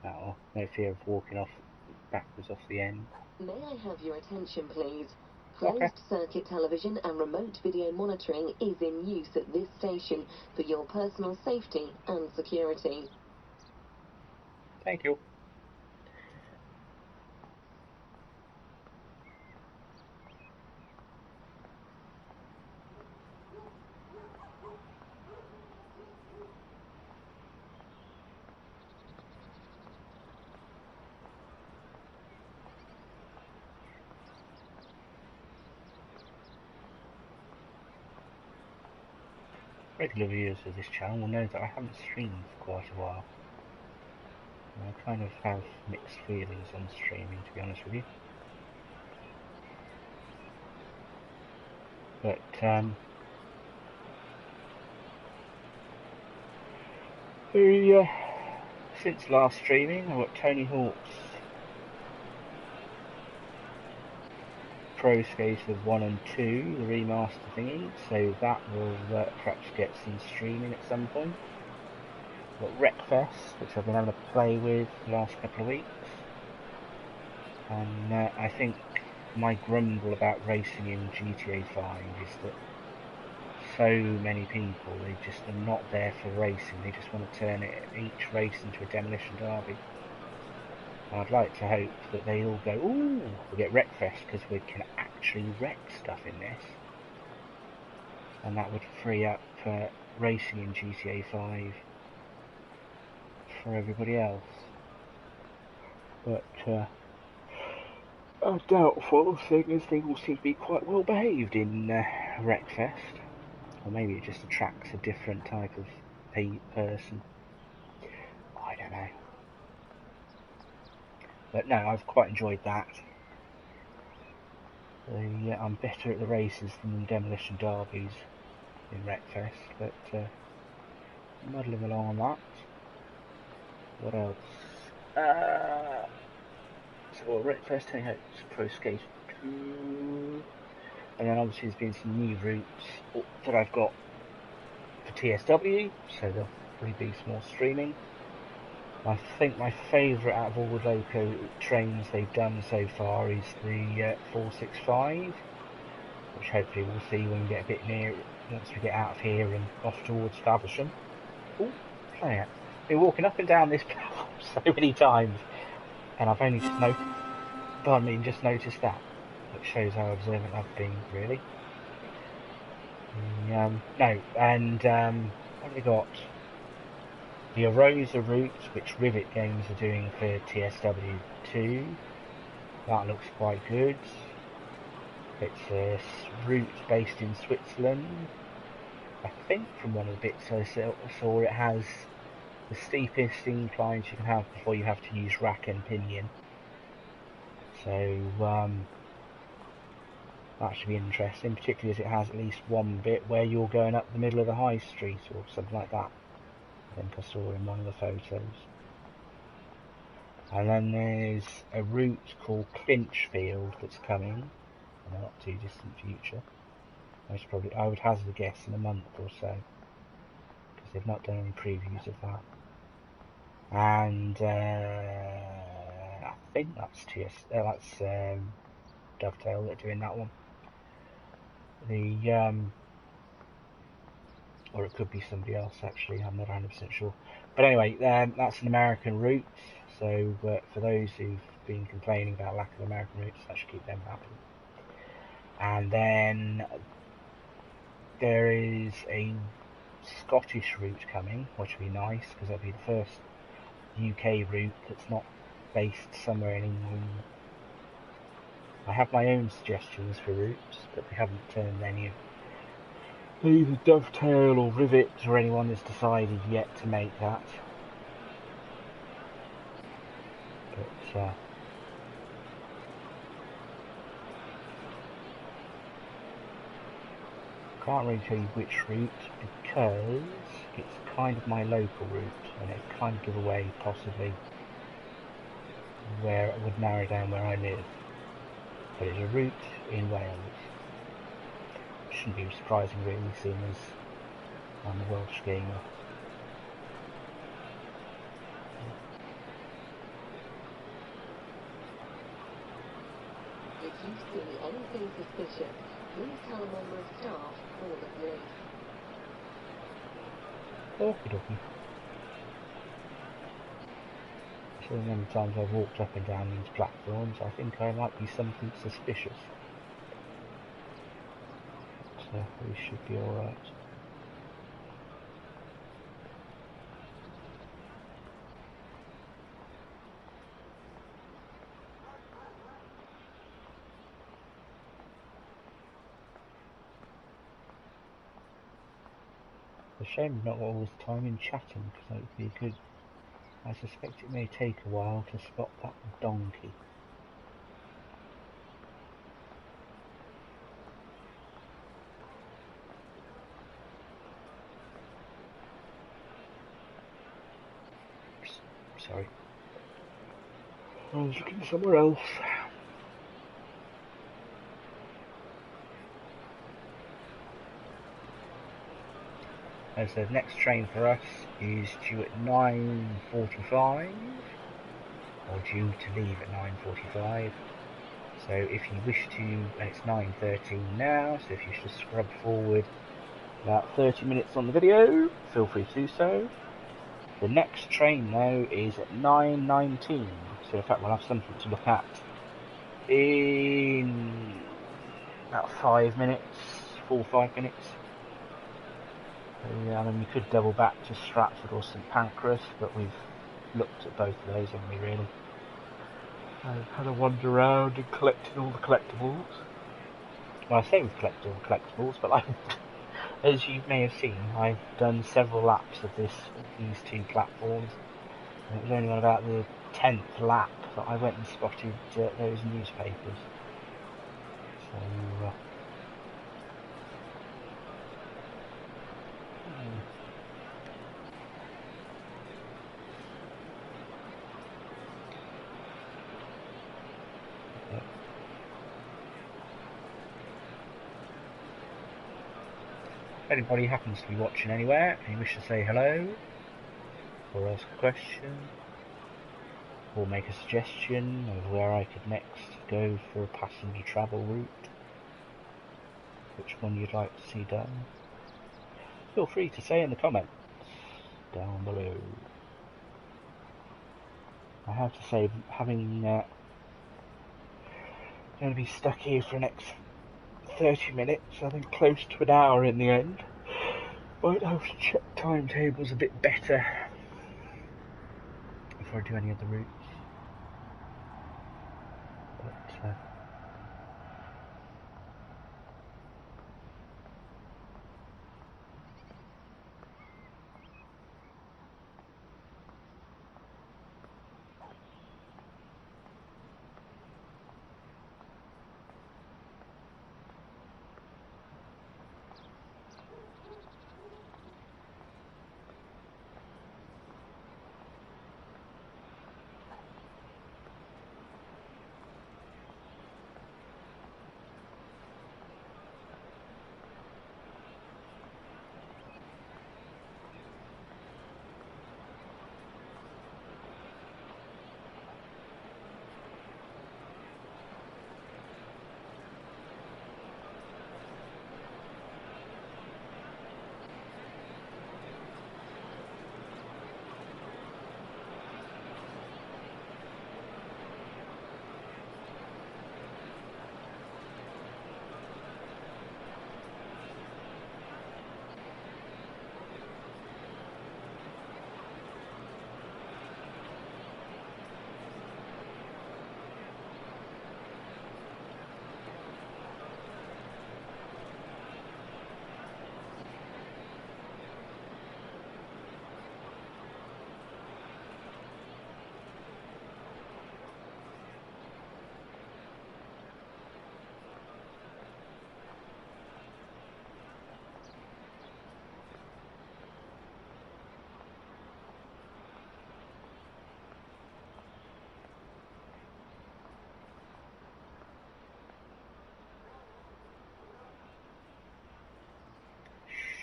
Now, no fear of walking off backwards off the end. May I have your attention, please? Okay. Closed circuit television and remote video monitoring is in use at this station for your personal safety and security. Thank you. Regular viewers of this channel will know that I haven't streamed for quite a while. And I kind of have mixed feelings on streaming, to be honest with you. But since last streaming, I've got Tony Hawk's Pro Skater 1 and 2, the remaster thingy, so that will perhaps get some streaming at some point. got Wreckfest, which I've been able to play with the last couple of weeks. And I think my grumble about racing in GTA 5 is that so many people, they just are not there for racing. They just want to turn each race into a demolition derby. And I'd like to hope that they all go, ooh, we'll get Wreckfest because we can actually wreck stuff in this. And that would free up racing in GTA 5 for everybody else. But doubtful, seeing as they all seem to be quite well behaved in Wreckfest. Or maybe it just attracts a different type of person. I don't know. But no, I've quite enjoyed that. I'm better at the races than the demolition derbies in Wreckfest, but muddling along on that. What else? So Wreckfest, Tony Hawk's Pro Skate 2, and then obviously there's been some new routes that I've got for TSW, so there'll probably be some more streaming. I think my favourite out of all the loco trains they've done so far is the 465, which hopefully we'll see when we get a bit near, once we get out of here and off towards Faversham. Oh, play it. I've been walking up and down this platform so many times, and I've only just noticed that. It shows how observant I've been, really. What have we got? The Arosa route, which Rivet Games are doing for TSW2. That looks quite good. It's a route based in Switzerland. I think from one of the bits I saw it has the steepest inclines you can have before you have to use rack and pinion. So that should be interesting, particularly as it has at least one bit where you're going up the middle of the high street or something like that. I think I saw in one of the photos. And then there's a route called Clinchfield that's coming in a not too distant future. I would hazard a guess in a month or so, because they've not done any previews of that. And I think that's Dovetail that are doing that one. Or it could be somebody else actually, I'm not 100% sure. But anyway, that's an American route, so for those who've been complaining about lack of American routes, that should keep them happy. And then there is a Scottish route coming, which will be nice, because that'll be the first UK route that's not based somewhere in England. I have my own suggestions for routes, but they haven't turned any of either Dovetail or Rivet or anyone has decided yet to make that. But can't really tell you which route, because it's kind of my local route and it kind of give away possibly where it would narrow down where I live. But it's a route in Wales. Shouldn't be surprising really, seeing as I'm a Welsh gamer. If you see anything suspicious, please tell a member of staff or the police. Okie dokie. So many times I've walked up and down these platforms, I think I might be something suspicious. So we should be alright. It's a shame not all this time in chatting, because that would be good. I suspect it may take a while to spot that donkey. Sorry. I was looking somewhere else. as the next train for us is due at 9:45, or due to leave at 9:45. So if you wish to, and it's 9:13 now, so if you should scrub forward about 30 minutes on the video, feel free to do so. The next train though is at 9:19, so in fact we'll have something to look at in about 5 minutes, 4 or 5 minutes. So, yeah, I mean we could double back to Stratford or St Pancras, but we've looked at both of those, haven't we really? I've had a wander around and collected all the collectables. Well, I say we've collected all the collectibles, but like, as you may have seen, I've done several laps of these two platforms, and it was only on about the 10th lap that I went and spotted those newspapers. So, if anybody happens to be watching anywhere and you wish to say hello, or ask a question, or make a suggestion of where I could next go for a passenger travel route, which one you'd like to see done, feel free to say in the comments down below. I have to say, having going to be stuck here for the next 30 minutes, I think close to an hour in the end. Might have to check timetables a bit better before I do any of the routes. But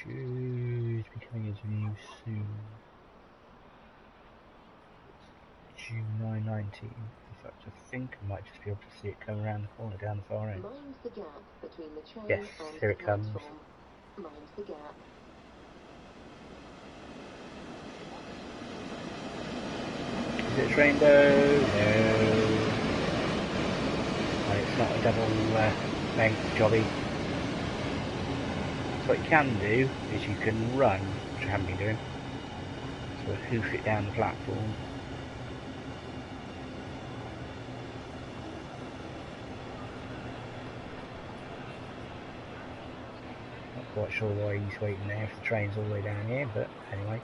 should be coming as new soon. June 9/19. In fact, I think I might just be able to see it come around the corner down the far end. Mind the gap between the train Yes, and here the it comes. platform. Mind the gap. Is it a train though? No. And it's not a double length jobby. So what you can do is you can run, which I haven't been doing, so hoof it down the platform. Not quite sure why he's waiting there if the train's all the way down here, but anyway.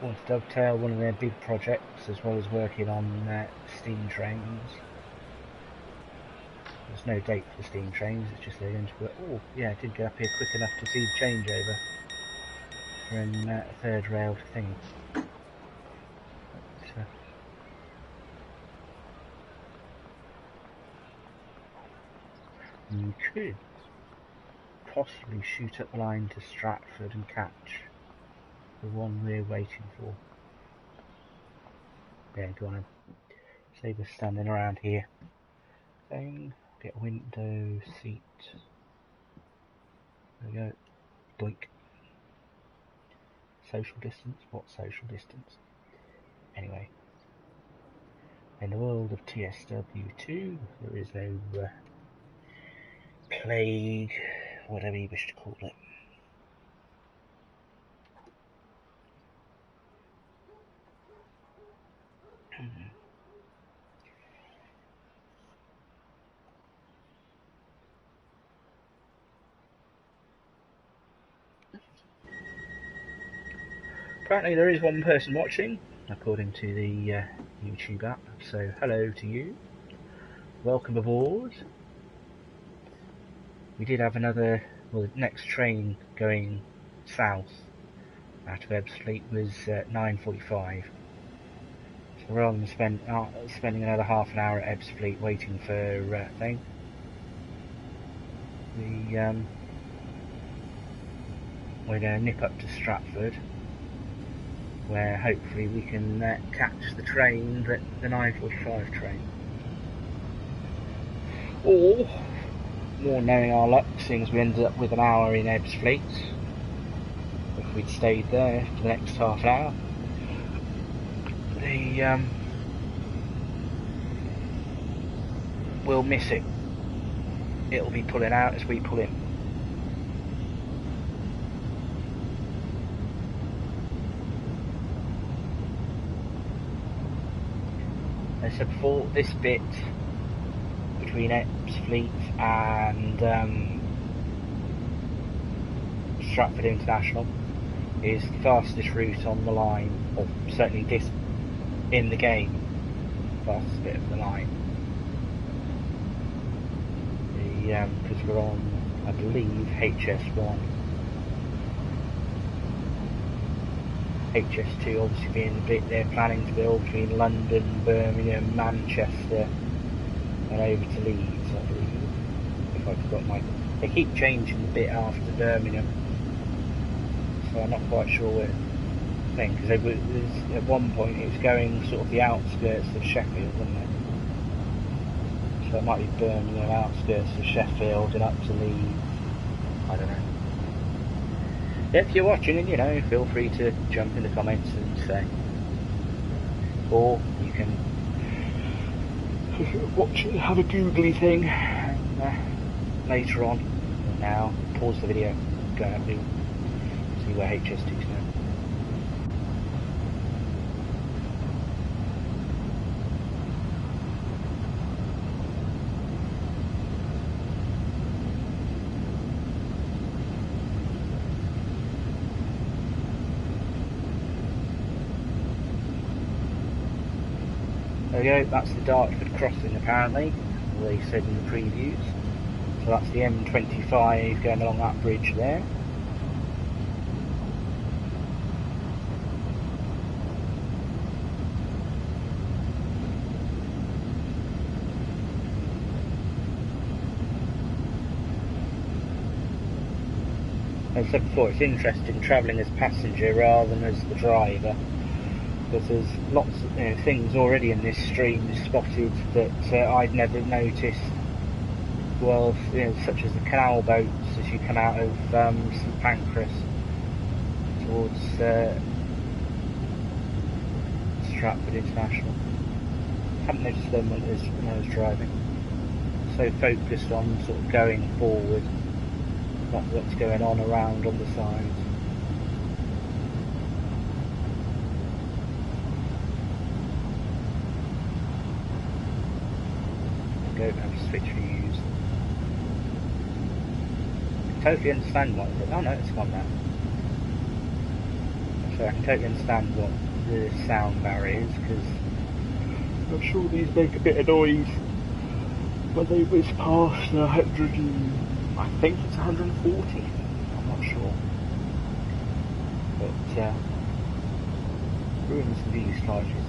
Want to dovetail one of their big projects as well as working on steam trains. There's no date for the steam trains, it's just they're going to work. Oh, yeah, I did get up here quick enough to see the changeover from a third rail to thing. But, you could possibly shoot up the line to Stratford and catch the one we're waiting for. Yeah, go on. Save us standing around here. Thing. Get a window seat. There we go. Blink. Social distance? What social distance? Anyway. In the world of TSW2, there is no plague, whatever you wish to call it. Apparently there is one person watching, according to the YouTube app, so hello to you. Welcome aboard. We did have another, well, the next train going south out of Ebbsfleet was at 9:45. So rather than spending another half an hour at Ebbsfleet waiting for thing, we're going to nip up to Stratford, where hopefully we can catch the train, the 9:45 train. Or, more knowing our luck, seeing as we ended up with an hour in Ebbsfleet, if we'd stayed there for the next half an hour, we'll miss it. It'll be pulling out as we pull in. As I said before, this bit between Ebbsfleet and Stratford International is the fastest route on the line, or certainly this in the game, fastest bit of the line. Because we're on, I believe, HS1. HS2 obviously being the bit they're planning to build between London, Birmingham, Manchester and over to Leeds, I believe. If I've got my... They keep changing the bit after Birmingham, so I'm not quite sure where thing, because at one point it was going sort of the outskirts of Sheffield, wasn't it? So it might be Birmingham, outskirts of Sheffield and up to Leeds. I don't know. If you're watching and you know, feel free to jump in the comments and say. Or you can watch it, have a googly thing, and later on, now, pause the video, go and see where HS2 is now. There we go, that's the Dartford crossing apparently, they said in the previews. So that's the M25 going along that bridge there. As I said before, it's interesting travelling as passenger rather than as the driver, because there's lots of things already in this stream spotted that I'd never noticed. Well, such as the canal boats as you come out of St Pancras towards Stratford International. Hadn't noticed them when I was driving. So focused on sort of going forward, not what's going on around on the sides. Go have switch views. Totally understand what. Oh no, it's gone now. So I can totally understand what the sound barrier is, because I'm sure these make a bit of noise when they whiz past 100 and I think it's 140. I'm not sure, but ruins these slightly.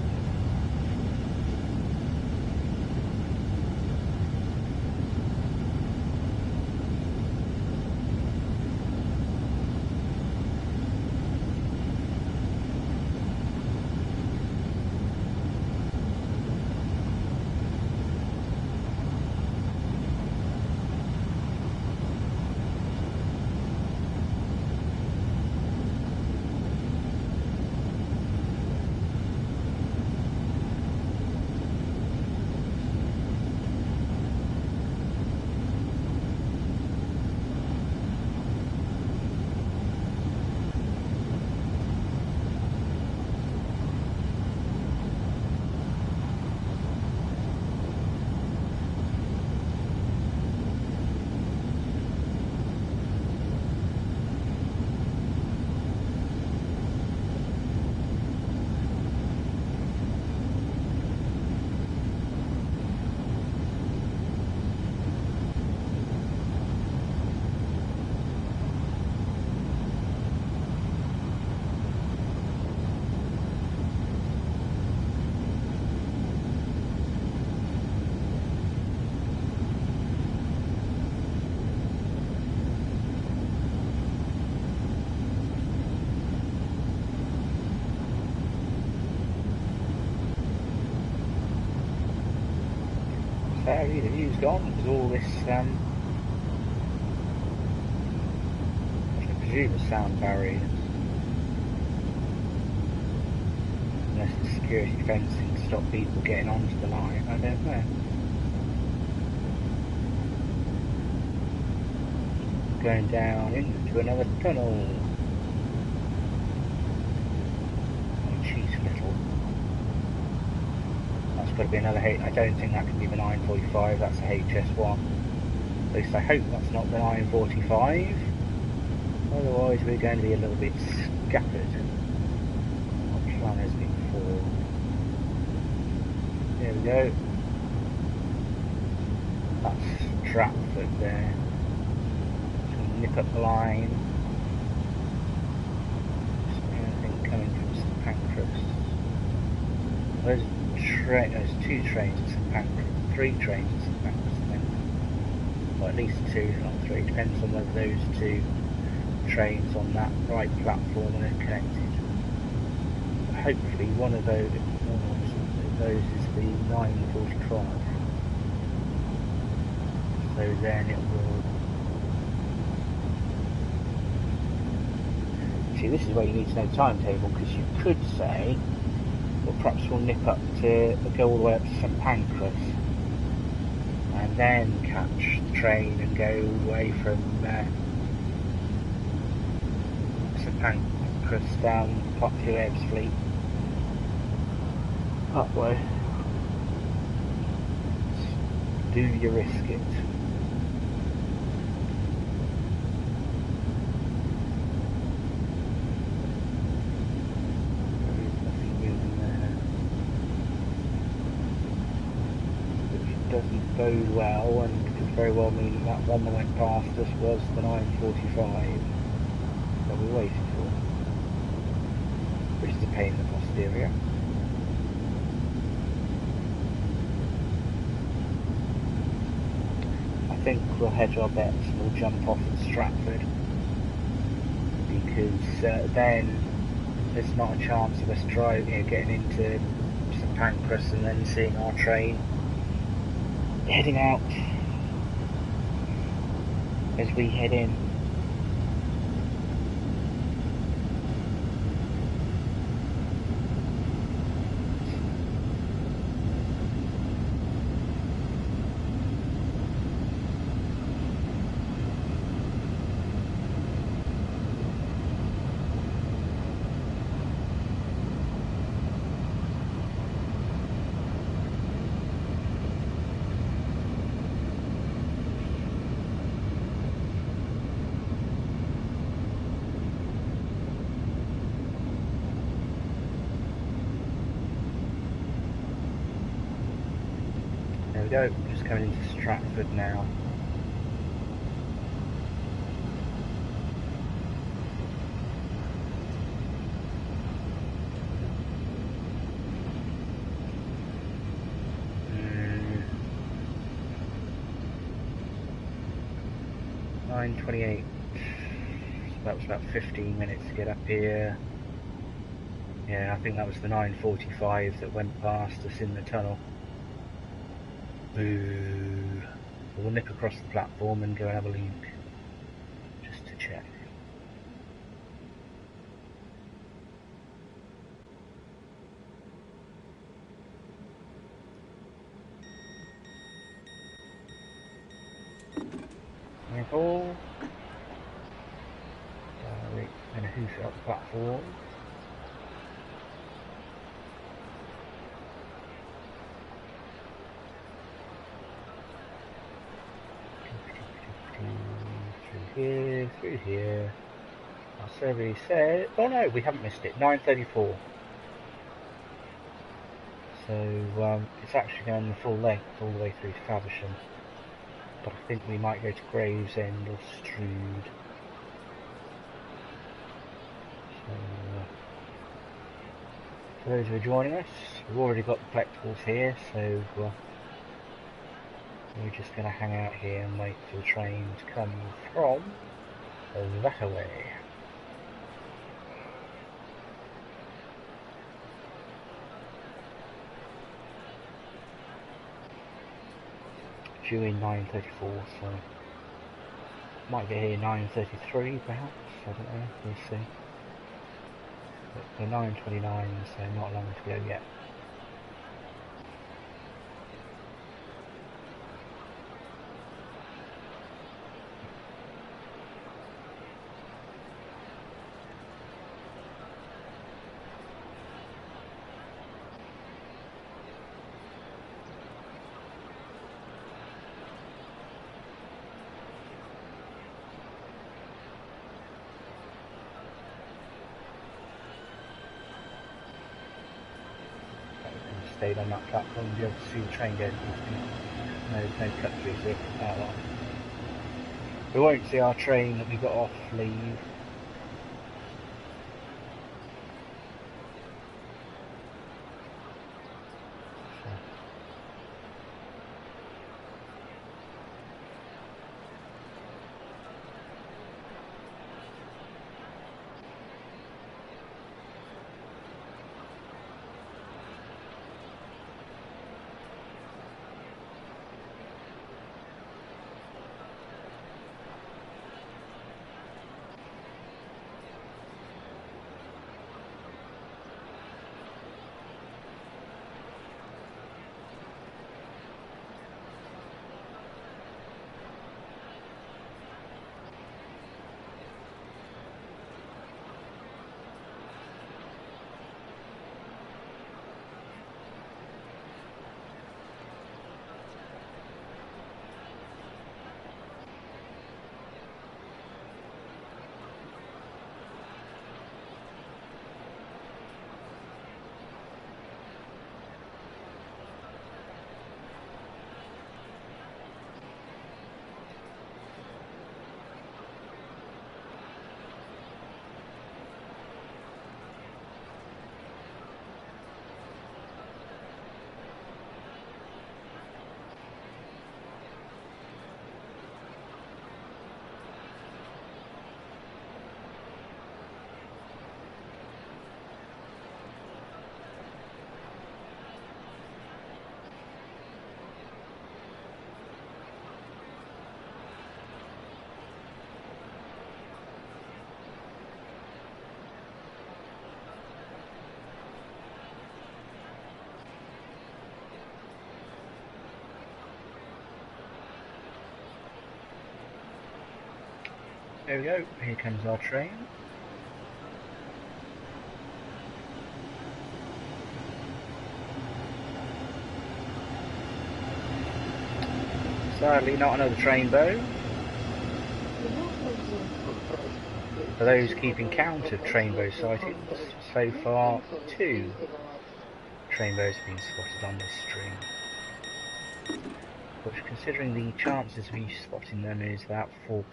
Barry, the view's gone because all this, I presume is sound barriers. Unless it's security fencing to stop people getting onto the line, I don't know. Going down into another tunnel. Oh, cheese little. That's got to be another I don't think that can be the 945, that's a HS1. At least I hope that's not the 945. Otherwise we're going to be a little bit scattered. Our plan has been formed. There we go. That's Stratford there. Nip up the line. Anything coming from St Pancras? There's two trains at St Pancras, 3 trains at St Pancras, I think. Well, at least 2, if not 3. Depends on whether those 2 trains on that right platform are connected. But hopefully one of those is the 945. So then it will. See, this is where you need to know timetable, because you could say, well, perhaps we'll nip up to go all the way up to St Pancras and then catch the train and go away from St Pancras down up to Ebbsfleet that way. Do you risk it? Doesn't bode well, and could very well mean that one that went past us was the 945 that we waited for, which is a pain in the posterior. I think we'll hedge our bets and we'll jump off at Stratford, because then there's not a chance of us getting into St Pancras and then seeing our train heading out as we head in. There we go, just coming into Stratford now. Mm. 9:28. So that was about 15 minutes to get up here. Yeah, I think that was the 9:45 that went past us in the tunnel. Boo. We'll nip across the platform and go and have a look, just to check. Careful. We're going to hoof it up the platform. Through here. Our survey said, oh no, we haven't missed it, 9:34. So it's actually going the full length all the way through to Faversham. But I think we might go to Gravesend or Strood. So, for those who are joining us, we've already got the collectables here, so we're just going to hang out here and wait for the train to come from that away. due in 9:34, so might get here 9:33 perhaps, I don't know, we'll see. But we're 9:29, so not long to go yet. Stayed on that platform and be able to see the train going past me. No cut through here from that one. We won't see our train that we got off leave. There we go, here comes our train. Sadly, not another train bow. For those keeping count of trainbow sightings, so far 2 trainbows have been spotted on this stream. Which, considering the chances of you spotting them is about 4%,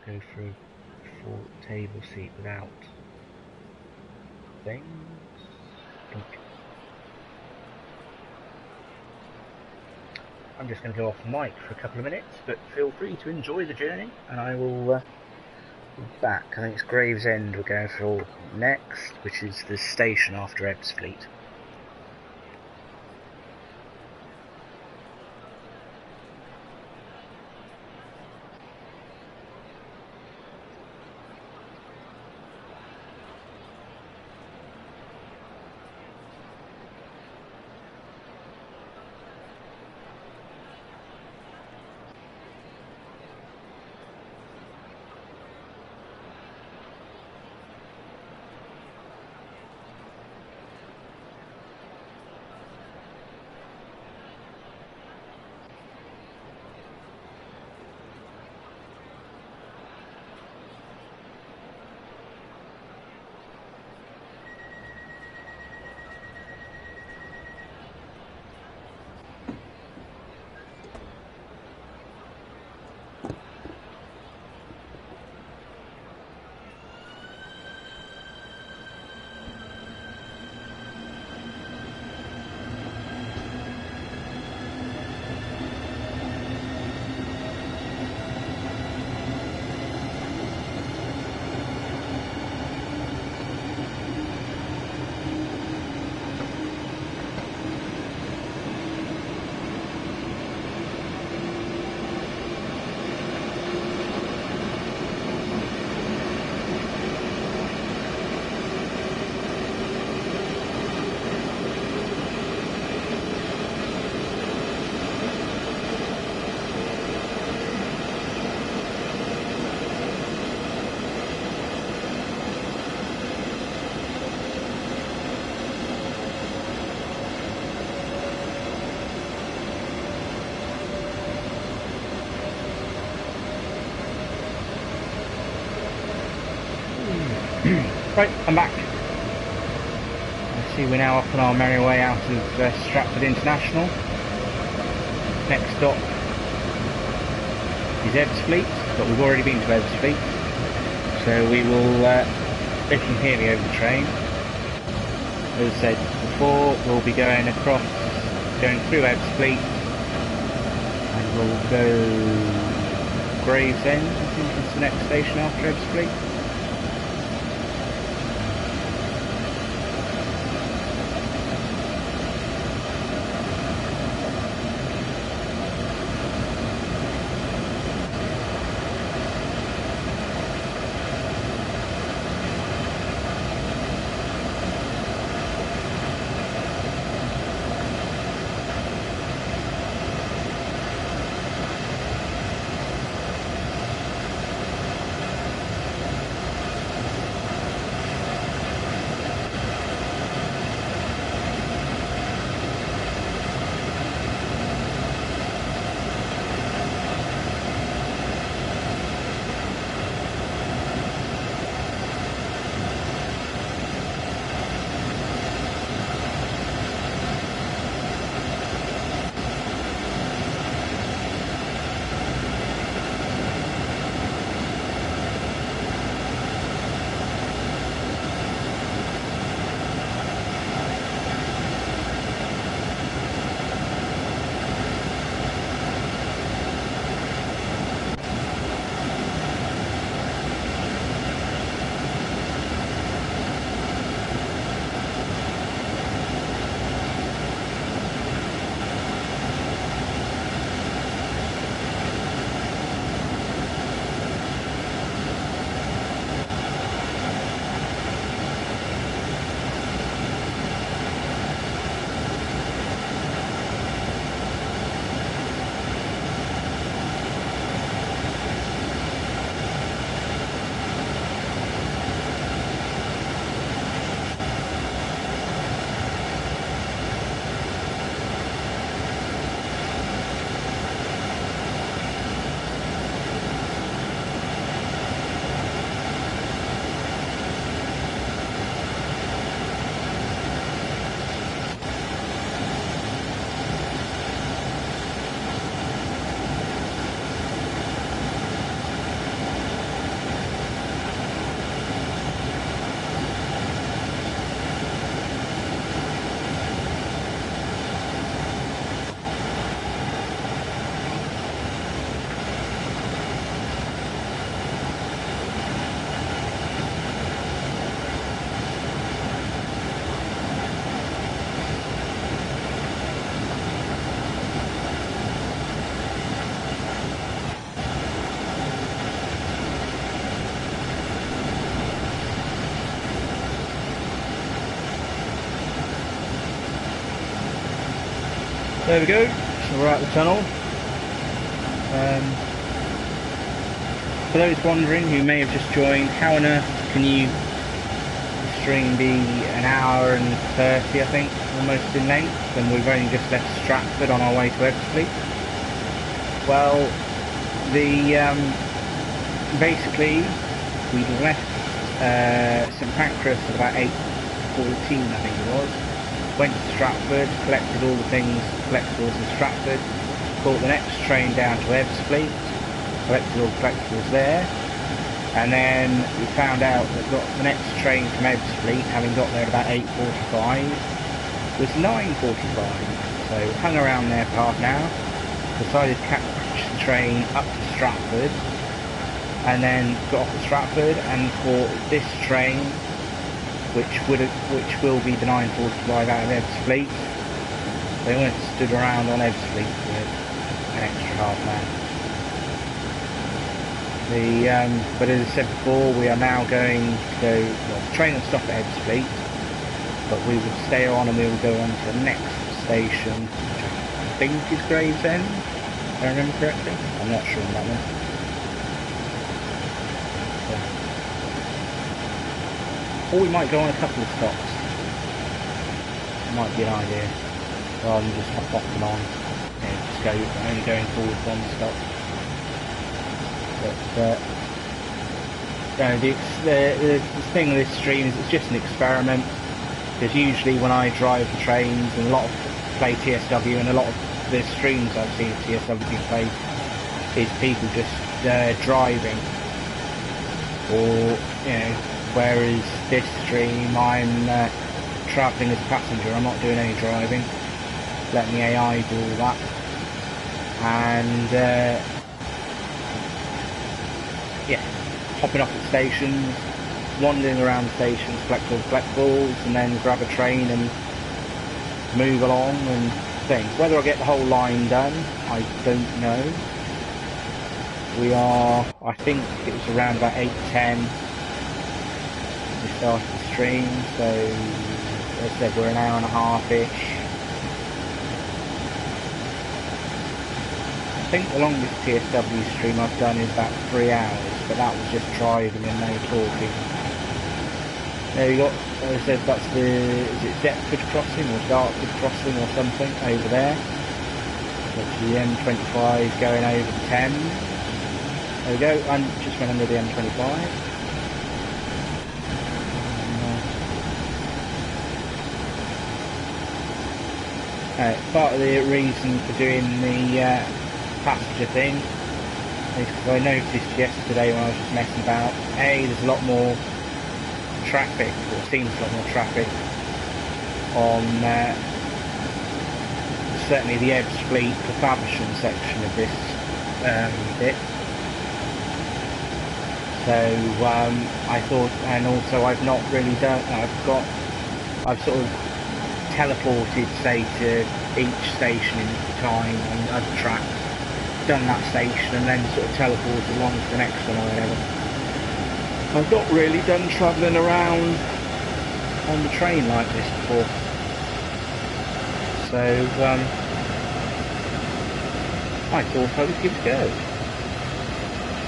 go for a full table seat without things. I'm just going to go off mic for a couple of minutes, but feel free to enjoy the journey, and I will be back. I think it's Gravesend we're going for next, which is the station after Ebbsfleet. Right, I'm back. I see we're now up on our merry way out of Stratford International. Next stop is Ebbsfleet, but we've already been to Ebbsfleet, so we will listen clearly over the train. As I said before, we'll be going through Ebbsfleet, and we'll go Gravesend, I think is the next station after Ebbsfleet. There we go, so we're out the tunnel. For those wondering who may have just joined, how on earth can the stream be an hour and 30, I think, almost in length, and we've only just left Stratford on our way to Ebbsfleet? Well, basically we left St Pancras at about 8:14, I think it was. Went to Stratford, collected all the collectibles in Stratford, caught the next train down to Ebbsfleet, collected all the collectibles there, and then we found out that the next train from Ebbsfleet, having got there at about 8:45, was 9:45. So hung around there for half an hour, decided to catch the train up to Stratford, and then got off at Stratford and caught this train, which will be the 9:45 out of Ebbsfleet. They went and stood around on Ebbsfleet for an extra half an hour. But as I said before, we are now going to go, well, the train will stop at Ebbsfleet, but we will stay on and we will go on to the next station, which I think is Gravesend, if I remember correctly. I'm not sure on that one. Or we might go on a couple of stops. It might be an idea, rather than just hop off and on. Just only going forward one stop. But the thing with this stream is it's just an experiment, because usually when I drive the trains, and a lot of play TSW, and a lot of the streams I've seen of TSW being played is people just driving, or whereas this stream I'm travelling as a passenger. I'm not doing any driving, letting the AI do all that, and hopping off at stations, wandering around the stations, collect all the collectibles, and then grab a train and move along and things. Whether I get the whole line done, I don't know. We are, I think it was around about 8:10 we started the stream, so as I said, we're an hour and a half-ish. I think the longest TSW stream I've done is about 3 hours, but that was just driving and no talking. There you got, as I said, that's the, is it Deptford Crossing or Dartford Crossing or something over there. That's the M25 going over the Thames. There we go, and just went under the M25. Part of the reason for doing the passenger thing is because I noticed yesterday when I was just messing about, there's a lot more traffic, or seems a lot more traffic on certainly the Ebbsfleet to Faversham section of this bit. So I thought, and also I've not really done, I've sort of teleported, say, to each station in time on other tracks, done that station and then sort of teleported along to the next one or whatever. I've not really done travelling around on the train like this before. So I thought I would give it a go.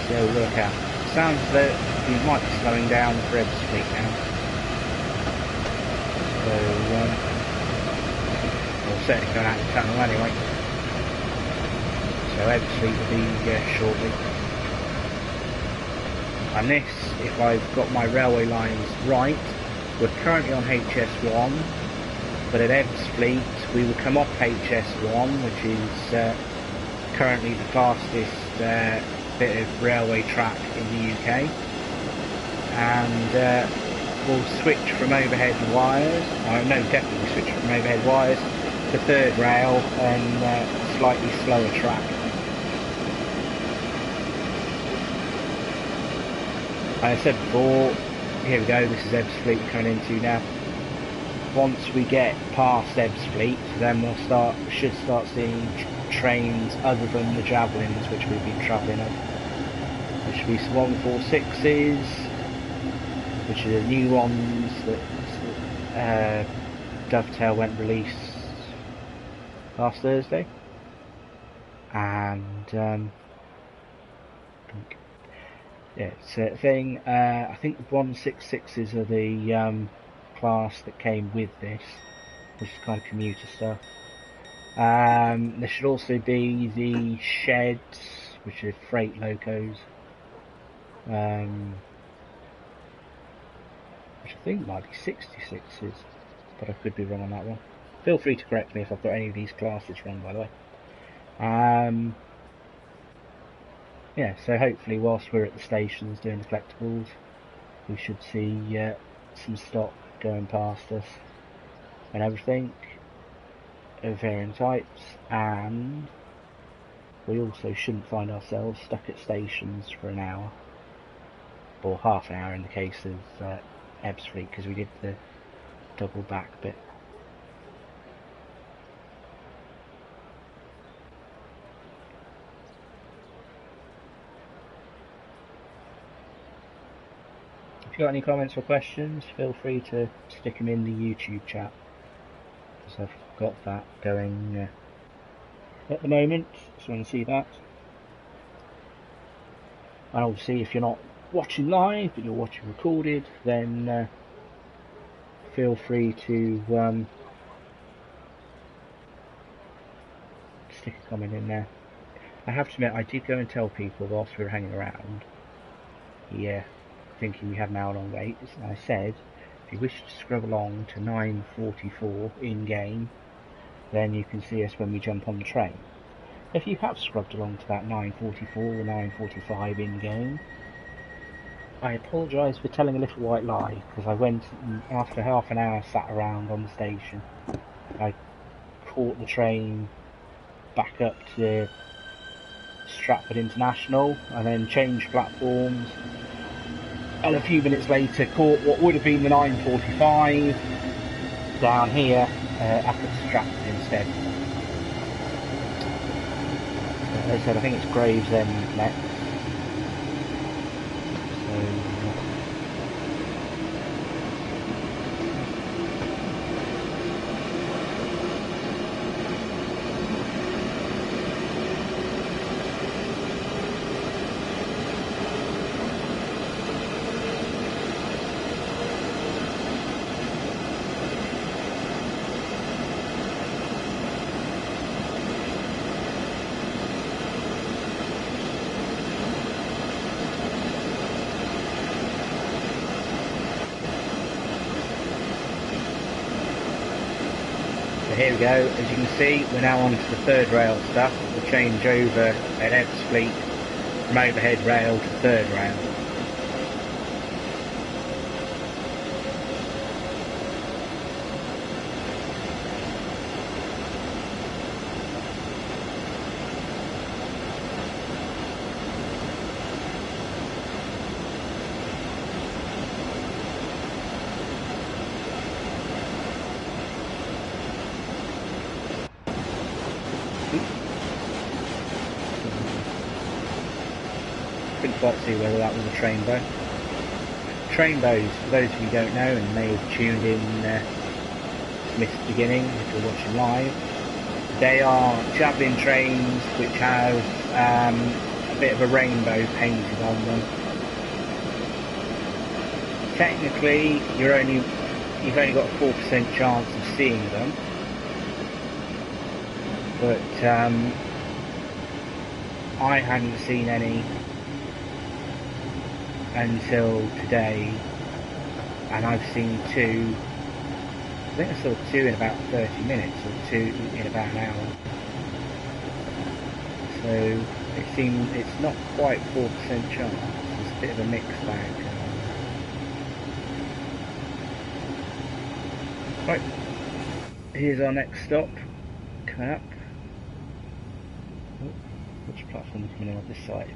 See how it work out. Sounds that we might be slowing down for Ebbsfleet now. So we'll certainly go out of the tunnel anyway. So Ebbsfleet will be shortly. And this, if I've got my railway lines right, we're currently on HS1, but at Ebbsfleet we will come off HS1, which is currently the fastest bit of railway track in the UK, and we'll switch from overhead wires, definitely switch from overhead wires to third rail and slightly slower track. Like I said before, here we go, this is Ebbsfleet we're coming into now. Once we get past Ebbsfleet, then we should start seeing trains other than the Javelins which we've been travelling on. There should be some 146s, which are the new ones that Dovetail went released last Thursday. And it's a thing. I think the 166s are the class that came with this, which is kind of commuter stuff. There should also be the sheds, which are freight locos, which I think might be 66s, but I could be wrong on that one. Feel free to correct me if I've got any of these classes wrong, by the way. Yeah, so hopefully whilst we're at the stations doing the collectibles, we should see some stock going past us and everything of varying types, and we also shouldn't find ourselves stuck at stations for an hour, or half an hour in the case of Ebbsfleet, because we did the double back bit. If you've got any comments or questions, feel free to stick them in the YouTube chat, because I've got that going at the moment, so I want to see that. And obviously if you're not watching live but you're watching recorded, then feel free to stick a comment in there. I have to admit, I did go and tell people whilst we were hanging around here thinking we had an hour-long wait, and I said, if you wish to scrub along to 9:44 in-game, then you can see us when we jump on the train. If you have scrubbed along to that 9:44 or 9:45 in-game, I apologise for telling a little white lie, because I went, after half an hour sat around on the station, I caught the train back up to Stratford International, and then changed platforms, and a few minutes later caught what would have been the 9:45 down here up at Stratford instead. As I said, I think it's Gravesend next. Here we go, as you can see, we're now on to the third rail stuff. We'll change over at Ebbsfleet from overhead rail to third rail. Couldn't quite see whether that was a train bow. Train bows, for those of you who don't know and may have tuned in missed the beginning if you're watching live, they are javelin trains which have a bit of a rainbow painted on them. Technically, you've only got a 4% chance of seeing them, but I hadn't seen any until today, and I've seen two. I think I saw two in about 30 minutes, or two in about an hour. So it's not quite 4% chance. It's a bit of a mixed bag. Right, here's our next stop coming up. Oh, which platform is coming in on this side?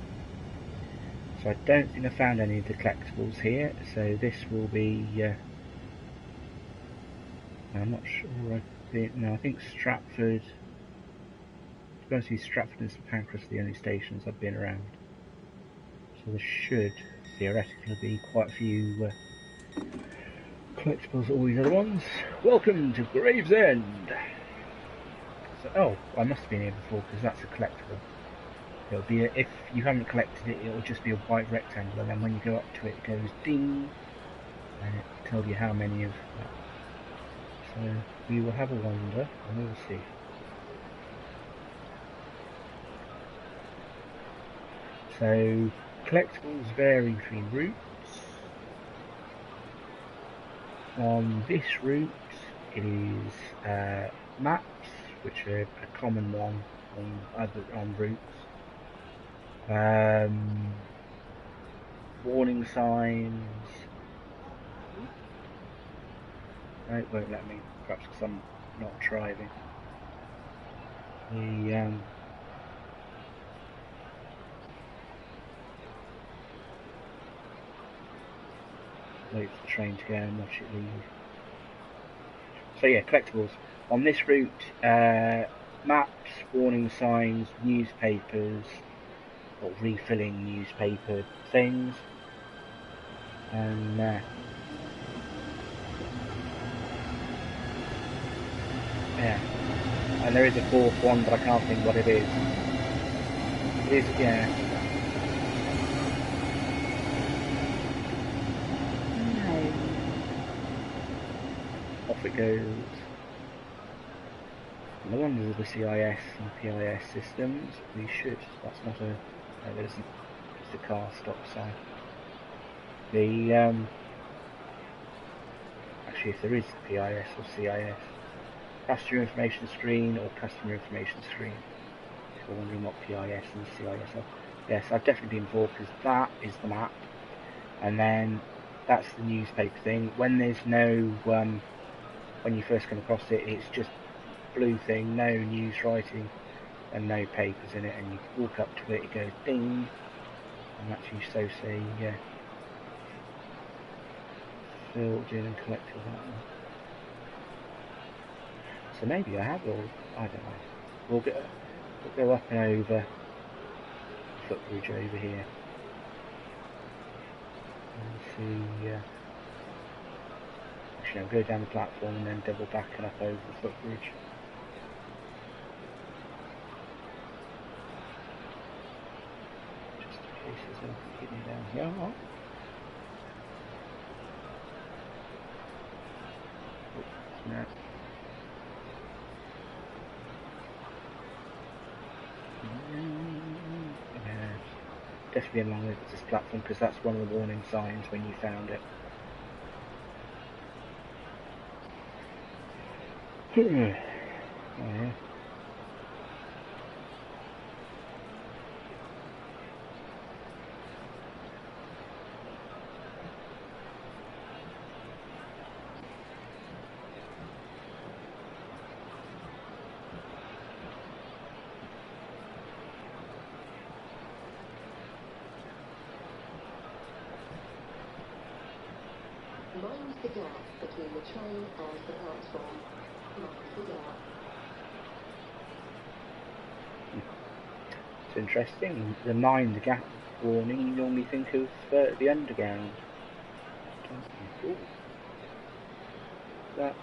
So I don't think I found any of the collectables here, so this will be, I'm not sure, I think Stratford, to be honest with you, Stratford and Pancras are the only stations I've been around. So there should, theoretically, be quite a few collectables at all these other ones. Welcome to Gravesend! So, oh, I must have been here before, because that's a collectible. It'll be if you haven't collected it, it'll just be a white rectangle, and then when you go up to it, it goes ding, and it tells you how many of that. So we will have a wander, and we will see. So collectibles vary between routes. On this route, it is maps, which are a common one on routes. Warning signs. No, it won't let me, perhaps because I'm not driving. Wait for the train to go and watch it leave. So yeah, collectibles. On this route, maps, warning signs, newspapers, or refilling newspaper things, and yeah, and there is a fourth one, but I can't think what it is. It is, yeah. Off it goes. No wonders of the CIS and PIS systems. We should. That's not a. No, there isn't. Just a car stop sign. the actually, if there is PIS or CIS, passenger information screen or customer information screen. If you're wondering what PIS and CIS are, yes, I've definitely been before, because that is the map, and then that's the newspaper thing. When there's no when you first come across it, it's just blue thing, no news writing and no papers in it, and you walk up to it, it goes ding, and that's you so say filled in and collected that one. So maybe I have, or I don't know. We'll go up and over the footbridge over here and see. Actually, I'll go down the platform and then double back and up over the footbridge. Just in case there's anything hidden down here. No. Definitely along with this platform, because that's one of the warning signs when you found it. Oh yeah. Mind the gap between the train and the platform. Mind the gap. It's interesting. The mind the gap warning, you normally think of the underground. Ooh. That,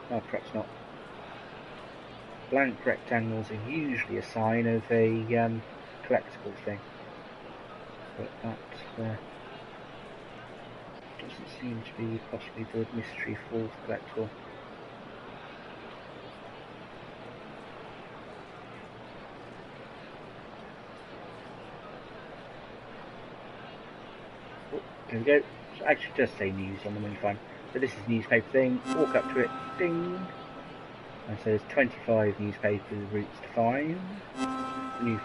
no, perhaps not. Blank rectangles are usually a sign of a collectible thing, but that doesn't seem to be possibly the mystery fourth collectible. Oh, there we go. It actually does say news on the menu. So this is newspaper thing. Walk up to it, ding, and so there's 25 newspaper routes to find. New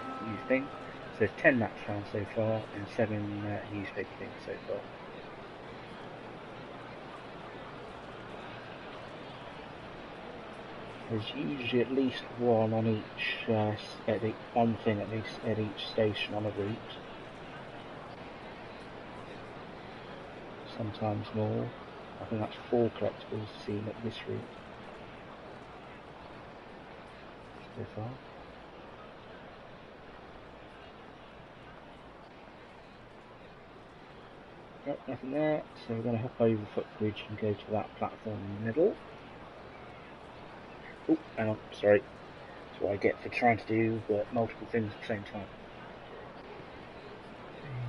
thing. So there's 10 maps found so far and 7 newspaper things so far. There's usually at least one on each, one thing at least at each station on a route. Sometimes more. I think that's 4 collectibles seen at this route so far. Nope, nothing there, so we're going to hop over the footbridge and go to that platform in the middle. Oh, hang on, sorry. That's what I get for trying to do multiple things at the same time.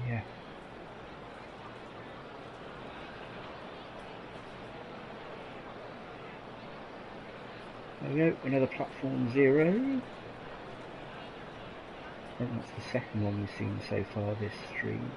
Yeah. There we go, another platform 0. I think that's the second one we've seen so far this stream.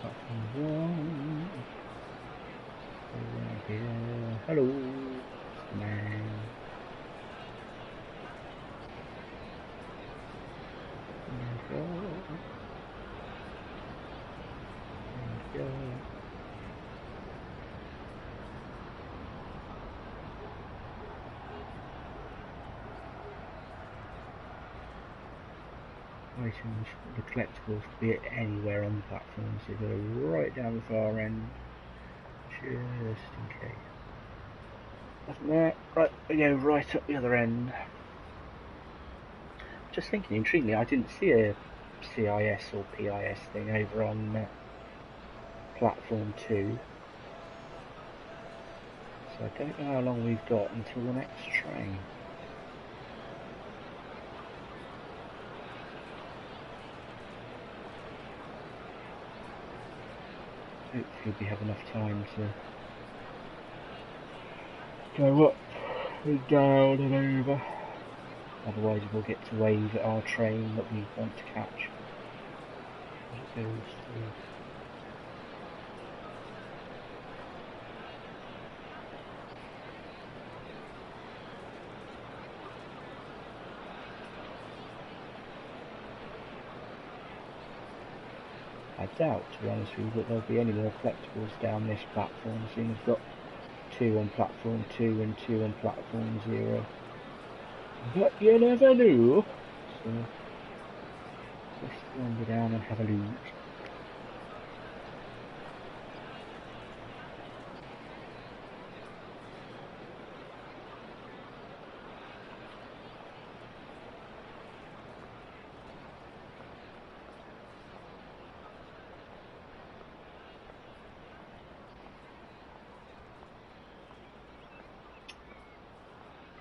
Platform 1. Over here. Hello, Mr. Man. There we go. There we go. Items, the collectibles could be anywhere on the platform, so you go right down the far end just in case. Nothing there. Right, we go right up the other end. Just thinking, intriguingly, I didn't see a CIS or PIS thing over on platform 2. So I don't know how long we've got until the next train. Hopefully we have enough time to go up and down and over. Otherwise we'll get to wave at our train that we want to catch as it goes through. I doubt, to be honest with you, that there'll be any more collectibles down this platform, seeing we've got 2 on platform 2 and 2 on platform 0. But you never know. So let's wander down and have a look.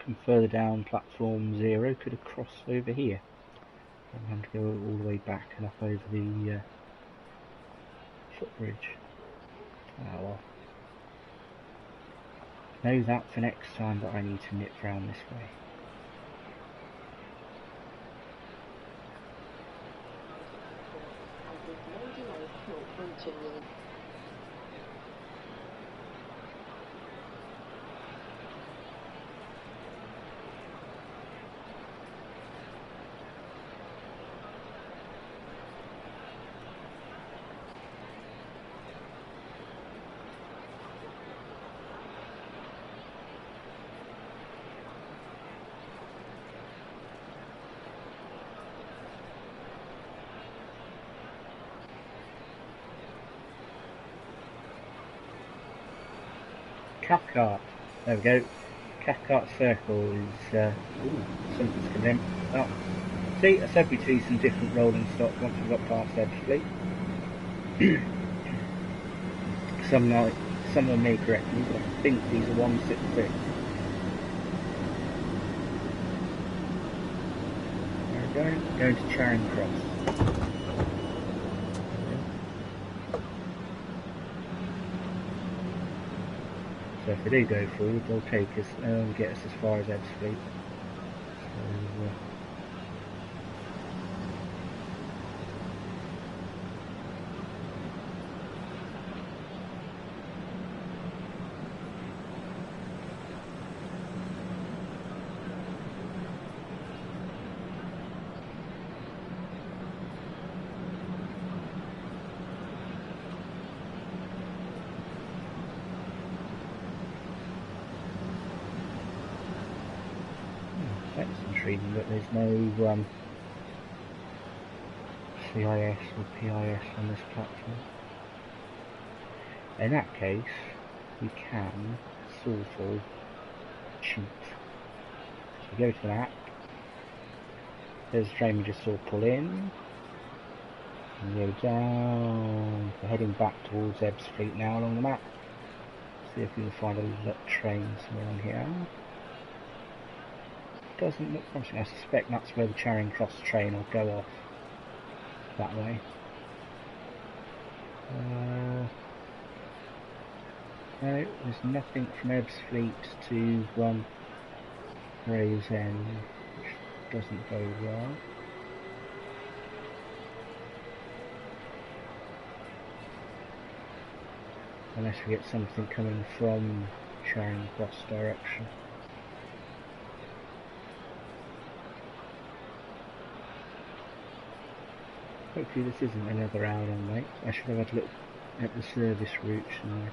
Come further down platform 0, could have crossed over here. I'm having to go all the way back and up over the footbridge. Ah well. Know that for next time, but I need to nip round this way. Cathcart. There we go. Cathcart Circle is something's come in. Oh, see, I said we'd see some different rolling stock once we got past Edgeley. Someone may correct me, but I think these are 166. There we go. Going to Charing Cross. So if they do go forward, they'll take us and get us as far as Ebbsfleet. So, that's intriguing that there's no CIS or PIS on this platform. In that case, we can sort of cheat. So we go to the map, there's a train we just saw pull in, and go down, we're heading back towards Ebbsfleet now along the map. See if we can find a train somewhere on here. Doesn't look promising. I suspect that's where the Charing Cross train will go off. That way. No, there's nothing from Ebbsfleet to Gravesend, which doesn't go well. Unless we get something coming from Charing Cross direction. Hopefully this isn't another hour long wait. I should have had a look at the service routes and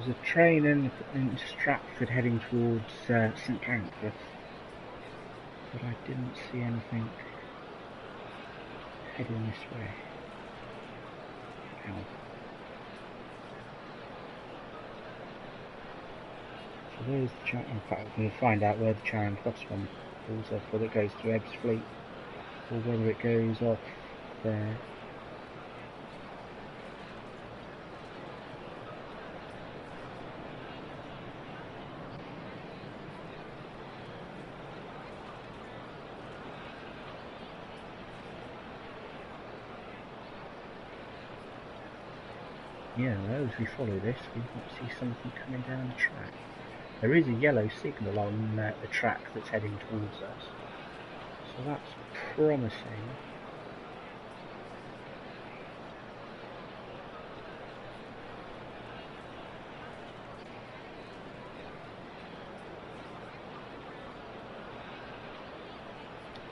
There's a train in Stratford heading towards St Pancras, but I didn't see anything heading this way. Ow. So there's the Charing. In fact, I'm going to find out where the Charing Cross one pulls off, whether it goes to Ebbsfleet or whether it goes off there. Yeah, well, as we follow this, we might see something coming down the track. There is a yellow signal on the track that's heading towards us, so that's promising.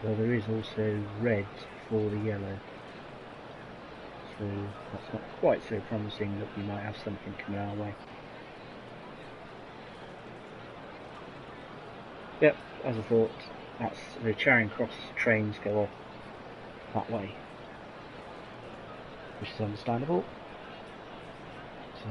Well, there is also red for the yellow. So that's not quite so promising that we might have something coming our way. Yep, as I thought, that's the Charing Cross trains go off that way, which is understandable. So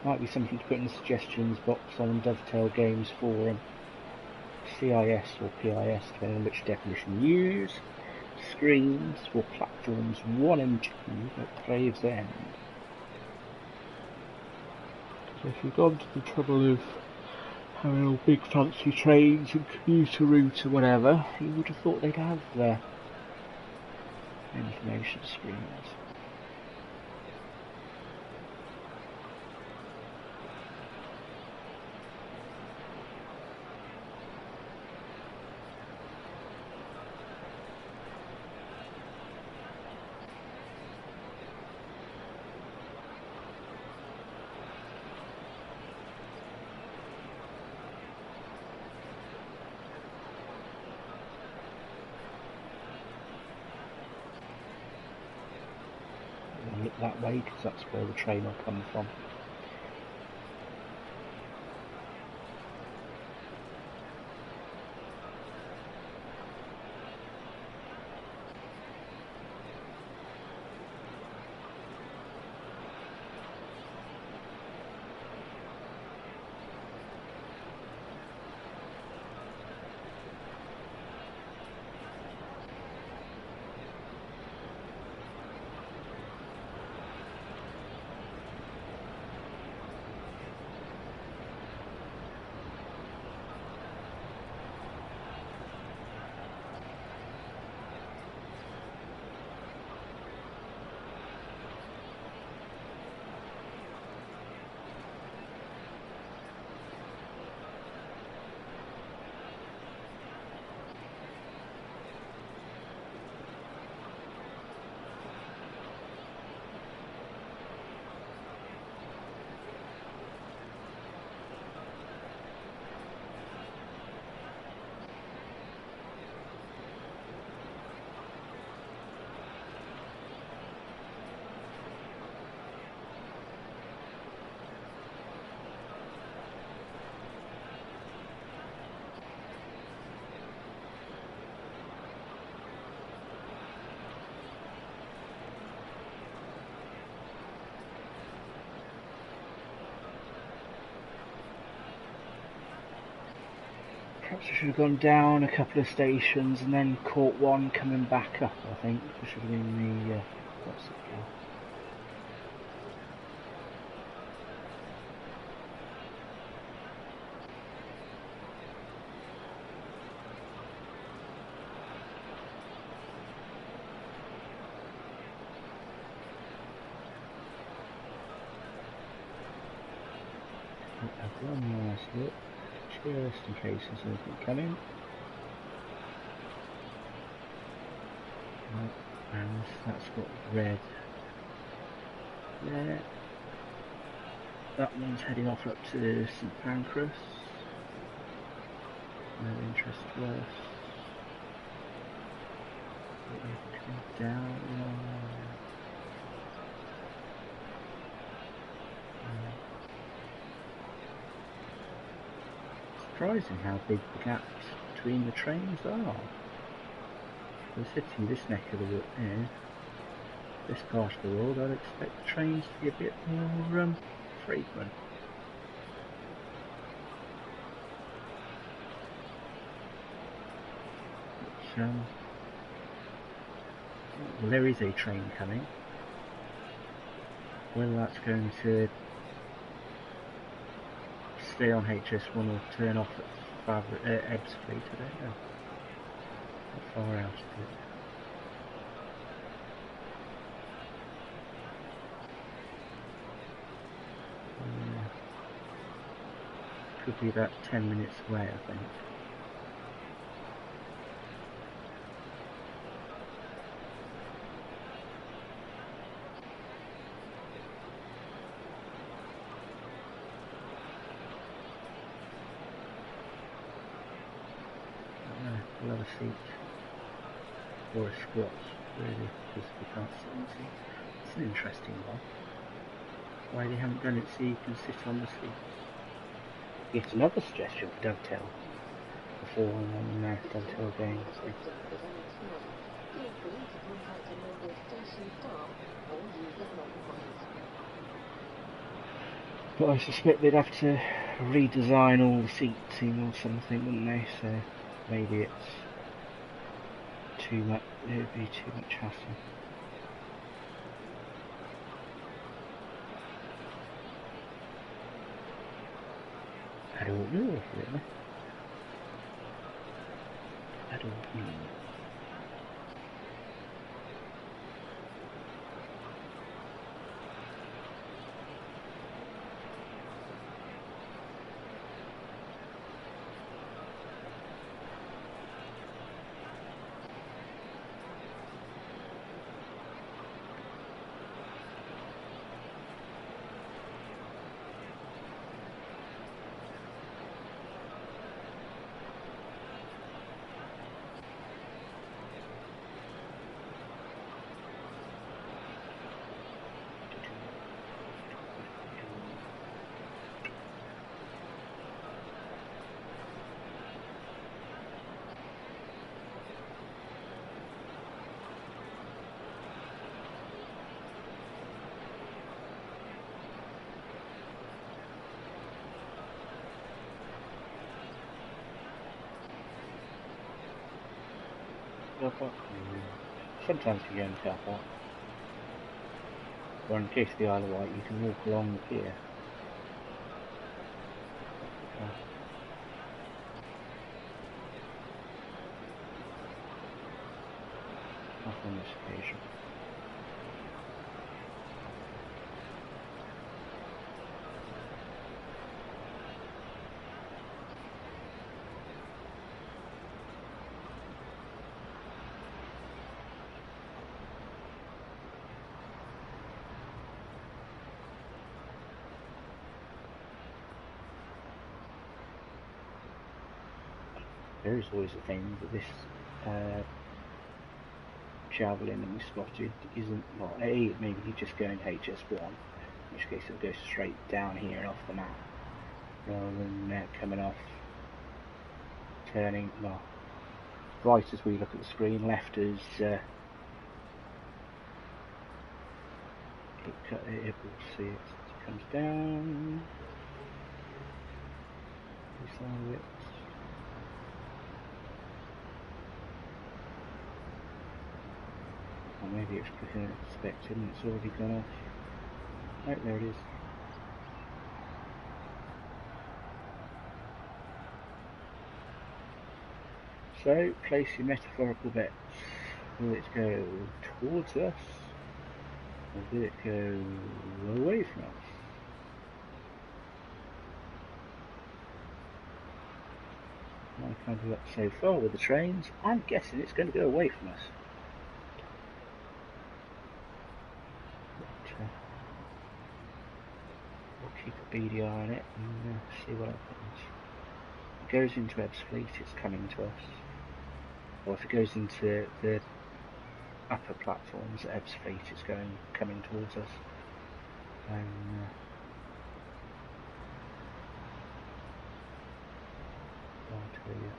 might be something to put in the suggestions box on Dovetail Games forum. CIS or PIS, depending on which definition you use. Screens for platforms 1 and 2 at Gravesend. So if you've gone to the trouble of having all big fancy trains and commuter route or whatever, you would have thought they'd have information screens. Look that way because that's where the train will come from. Perhaps we should have gone down a couple of stations and then caught one coming back up, I think. It should have been the, what's it called? Have one last look, just in case there's anything coming. And that's got red there. That one's heading off up to St Pancras. No interest to us. Coming down. Surprising how big the gaps between the trains are. We're sitting this neck of the wood here. This part of the world, I'd expect the trains to be a bit more frequent. But, well, there is a train coming. Whether that's going to stay on HS1 or turn off at Ebbsfleet, I don't know. How far out is it? Could be about 10 minutes away, I think. We'll have a seat, or a squat, really, because we can't sit on the seat. It's an interesting one. Why they haven't done it so you can sit on the seat. Yet another suggestion for dovetail before dovetail games. But I suspect they'd have to redesign all the seating or something, wouldn't they? So maybe it's too much. It would be too much hassle. I don't know, really. I don't know. Car park? Sometimes you go in the car park. Or in case of the Isle of Wight, you can walk along the pier. Not on this occasion. There is always a thing that this javelin that we spotted isn't, well, A, maybe he's just going HS1, in which case it'll go straight down here and off the map, rather than coming off, turning, well, right as we look at the screen, left as it will see it comes down, this side of it. Or maybe it's quicker than expected and it's already gone off. Oh, there it is. So, place your metaphorical bets. Will it go towards us? Or will it go away from us? My kind of luck so far with the trains, I'm guessing it's going to go away from us. We'll keep it beady eye on it and see what happens. If it goes into Ebbsfleet, it's coming to us. Or if it goes into the upper platforms at Ebbsfleet, it's coming towards us. I'll tell you.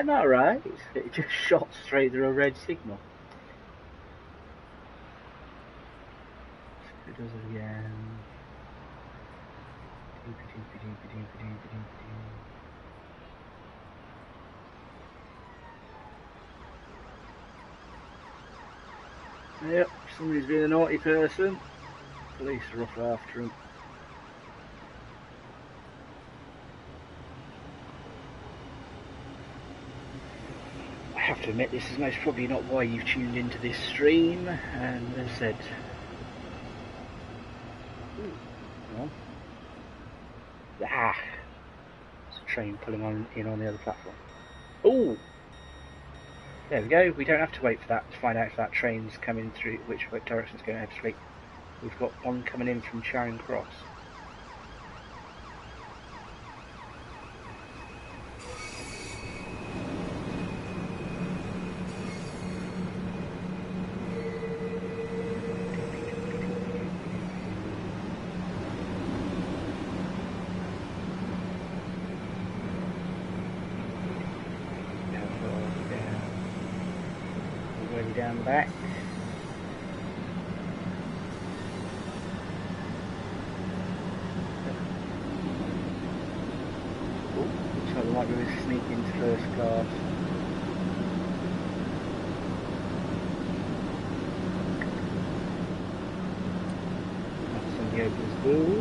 Not right. It just shot straight through a red signal. It does it again. Yep, somebody's been a naughty person. Police are off after him. I have to admit, this is most probably not why you've tuned into this stream, and as I said, there's a train pulling in on the other platform. Oh, there we go. We don't have to wait for that to find out if that train's coming through, which direction it's going to Ebbsfleet. We've got one coming in from Charing Cross. Down the back. Oh, looks like we might be able to sneak into first class. That's on the opens door.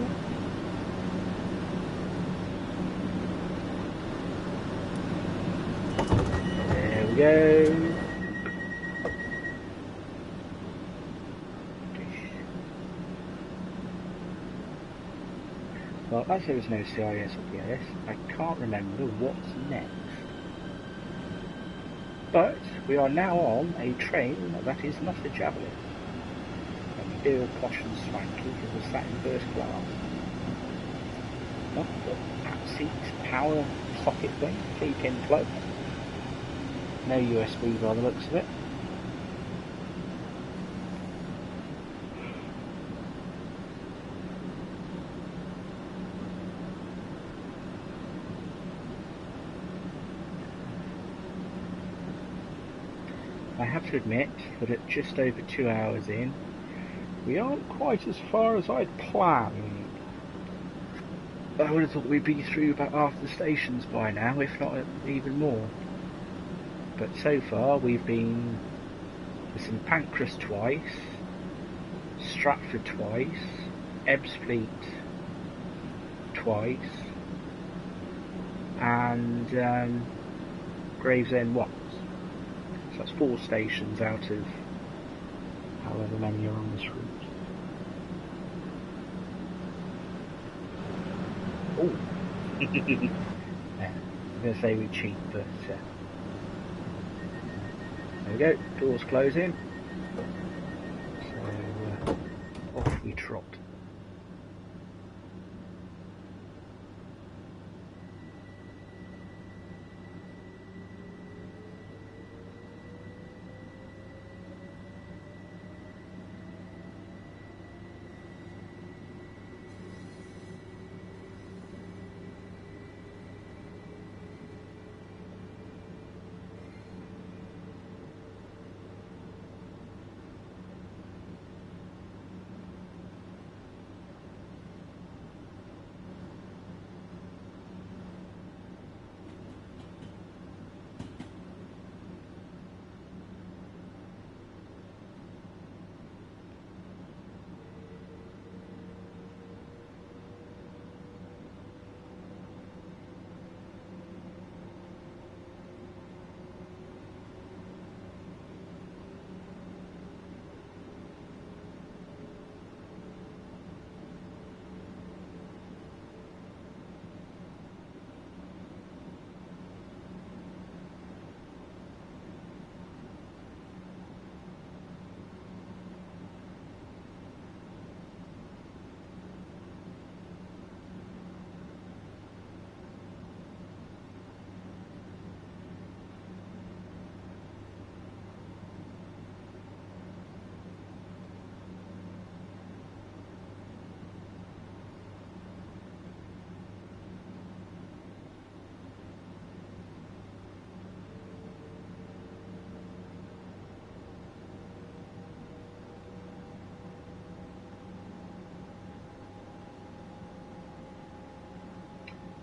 There we go. Well, as there is no CIS or PIS, I can't remember what's next. But we are now on a train that is not a Javelin. And we feel posh and swanky because we're sat in first class. Not the seat power socket thing, 3-pin plug. No USB by the looks of it. I have to admit that at just over 2 hours in, we aren't quite as far as I'd planned. I would have thought we'd be through about half the stations by now, if not even more. But so far we've been in Pancras twice, Stratford twice, Ebbsfleet twice, and Gravesend once. So that's 4 stations out of however many are on this route. Oh, I'm going to say we cheat, but there we go, doors closing, so off we trot.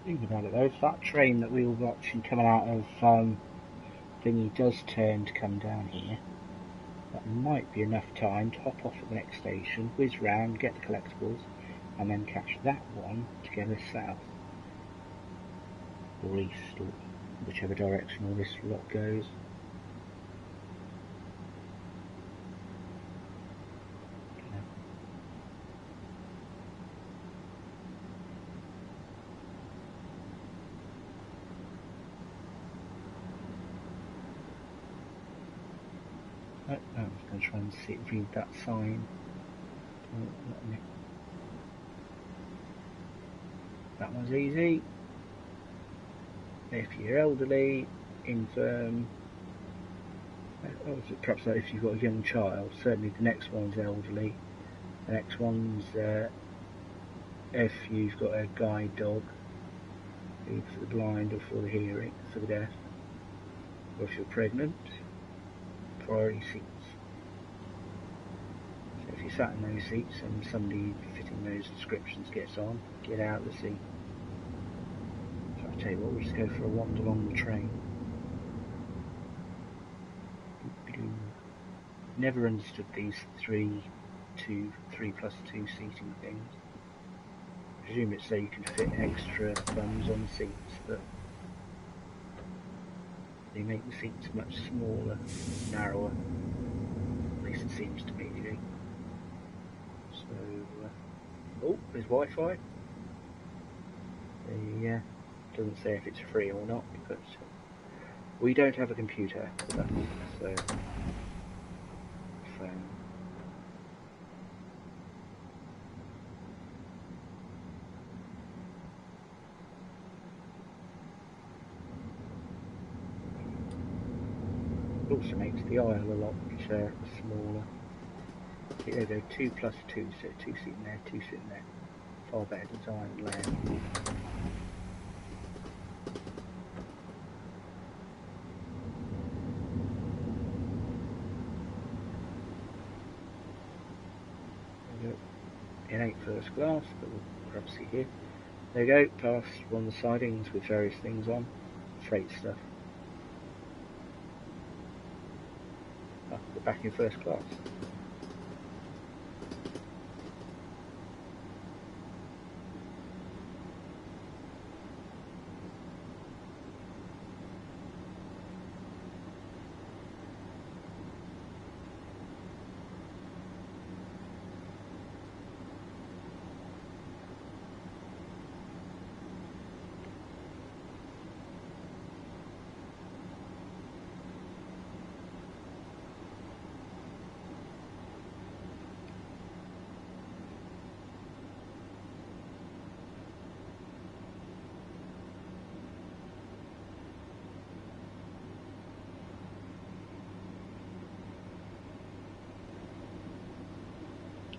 Think about it though, if that train that we were watching coming out of thingy does turn to come down here, that might be enough time to hop off at the next station, whiz round, get the collectibles, and then catch that one to get us south. Or east, or whichever direction all this lot goes. Oh, I was going to try and read that sign. That one's easy. If you're elderly, infirm, perhaps if you've got a young child, certainly the next one's elderly. The next one's if you've got a guide dog, either for the blind or for the hearing, for the deaf, or if you're pregnant, priority seats. So if you sat in those seats and somebody fitting those descriptions gets on, get out of the seat. So I'll tell you what, we'll just go for a wander along the train. Never understood these 3+2 seating things. I presume it's so you can fit extra bums on the seats, but they make the seats much smaller, narrower. At least it seems to me to be. So, oh, there's Wi-Fi. Doesn't say if it's free or not, because we don't have a computer with us, so. It also makes the aisle a lot smaller. There you go, 2+2, so 2 sitting there, 2 sitting there. Far better design and layout. It ain't first class, but we'll grab a seat here. There you go, past one of the sidings with various things on. Freight stuff. Oh, we're back in first class.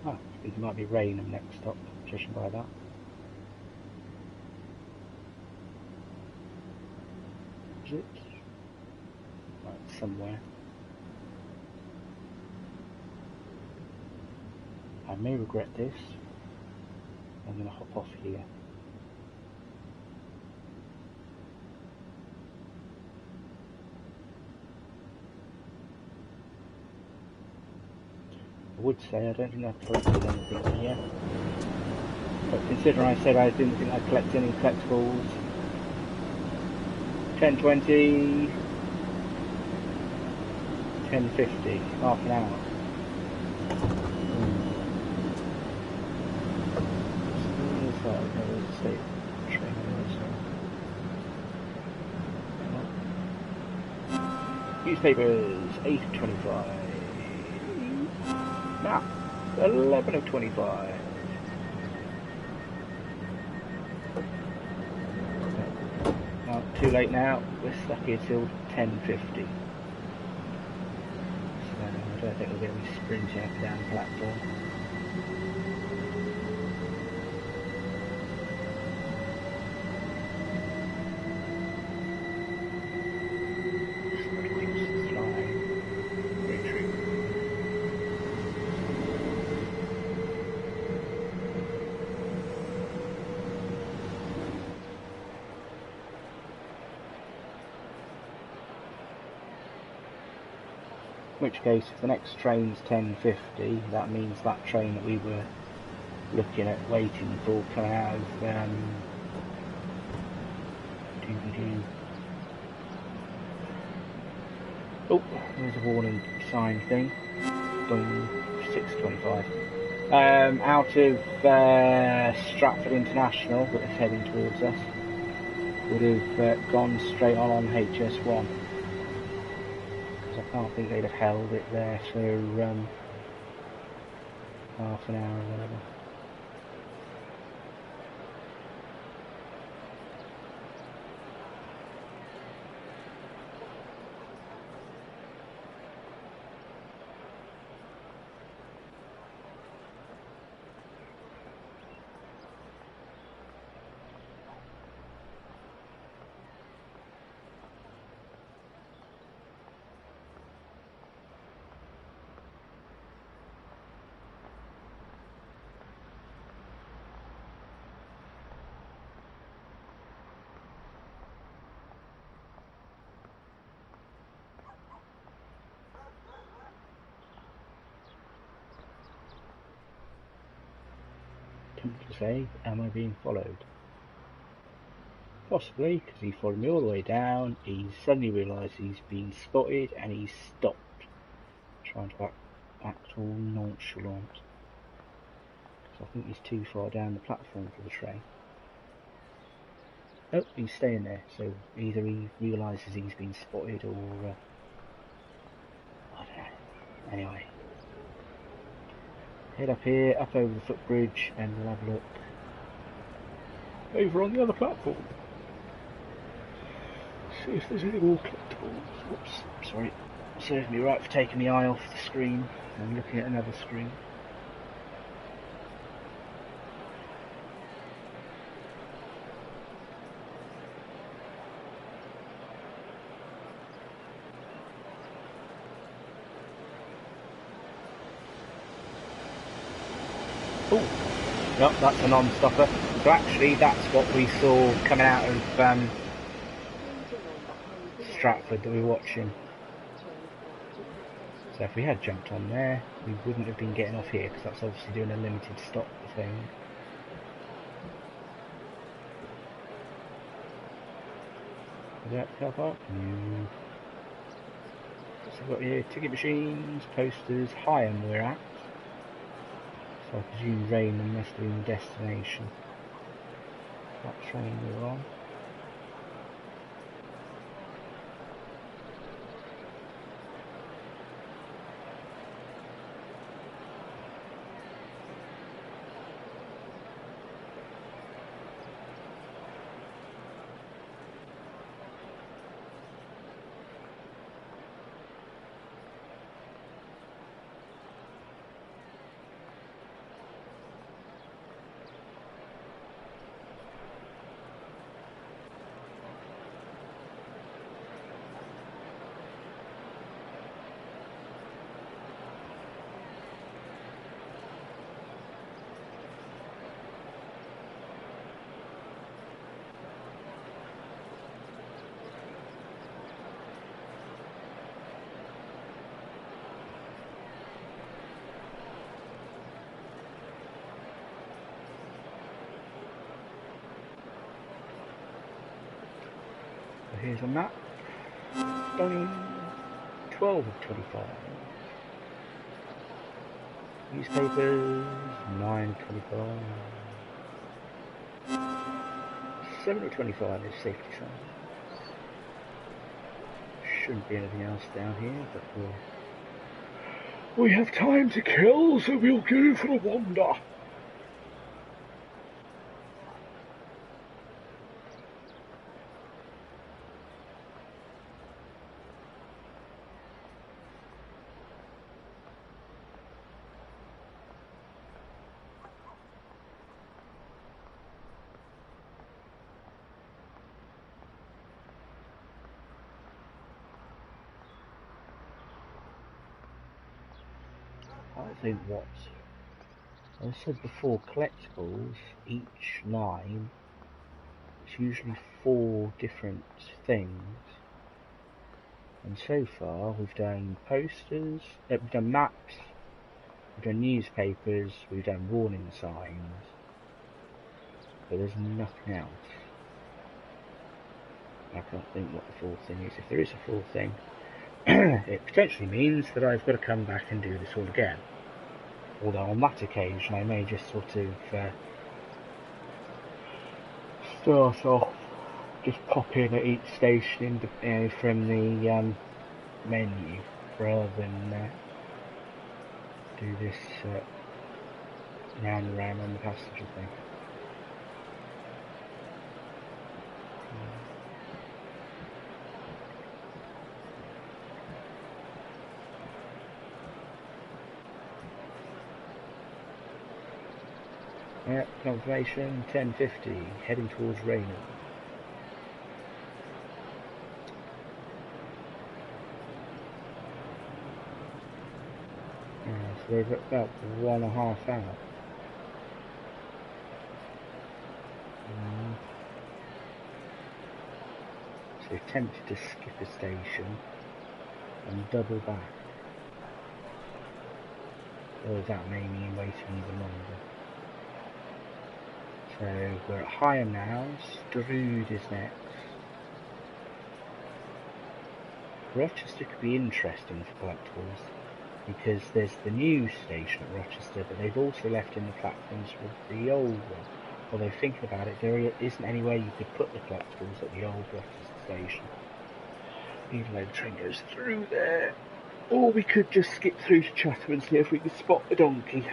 Oh, it might be Rainham next stop, judging by that. Is it? Right, somewhere. I may regret this. I'm going to hop off here. I would say I don't think I've collected anything yet. But considering I said I didn't think I'd collect any collectibles, 10:20, 10:50, half an hour. Newspapers, 8 of 25. Nah, 11 of 25. Oh, too late now. We're stuck here till 10:50. So I don't think we're going to be sprinting up and down the platform. which case, if the next train's 10:50, that means that train that we were looking at waiting for coming out of oh, there's a warning sign thing. Boom, 6:25. Out of Stratford International, that is heading towards us, would have gone straight on HS1. Because I can't think they'd have held it there for half an hour or whatever. To say, am I being followed? Possibly, because he followed me all the way down, he suddenly realised he's been spotted and he stopped, trying to act all nonchalant. Because I think he's too far down the platform for the train. Oh, he's staying there, so either he realises he's been spotted or... I don't know. Anyway. Head up here, up over the footbridge, and we'll have a look over on the other platform. See if there's any more collectables. Whoops, sorry. Serves me right for taking the eye off the screen and looking at another screen. Oh, no, that's a non-stopper. So actually, that's what we saw coming out of Stratford that we were watching. So if we had jumped on there, we wouldn't have been getting off here, because that's obviously doing a limited stop thing. Is that car park? No. So we've got here ticket machines, posters, Higham we're at. So I presume Raynham must have been the destination. That train we're on. Here's a map. Boom. 12 of 25. Newspapers. 9 of 25. 7 of 25 is safety signs. Shouldn't be anything else down here, but we have time to kill, so we'll go for a wander. I think what I said before, collectibles, each line, it's usually 4 different things, And so far we've done posters, we've done maps, we've done newspapers, we've done warning signs, but there's nothing else. I can't think what the fourth thing is. If there is a fourth thing, it potentially means that I've got to come back and do this all again. Although on that occasion I may just sort of start off, just pop in at each station from the menu, rather than do this round and round on the passenger thing. Yep, confirmation 10:50, heading towards Raynham. So we're about 1.5 hours. So we've attempted to skip a station and double back. Or that may mean waiting even longer. So we're at Higham now, Strood is next. Rochester could be interesting for collectibles, because there's the new station at Rochester, but they've also left in the platforms for the old one. Although thinking about it, there isn't any way you could put the collectibles at the old Rochester station, even though the train goes through there. Or we could just skip through to Chatham and see if we could spot the donkey.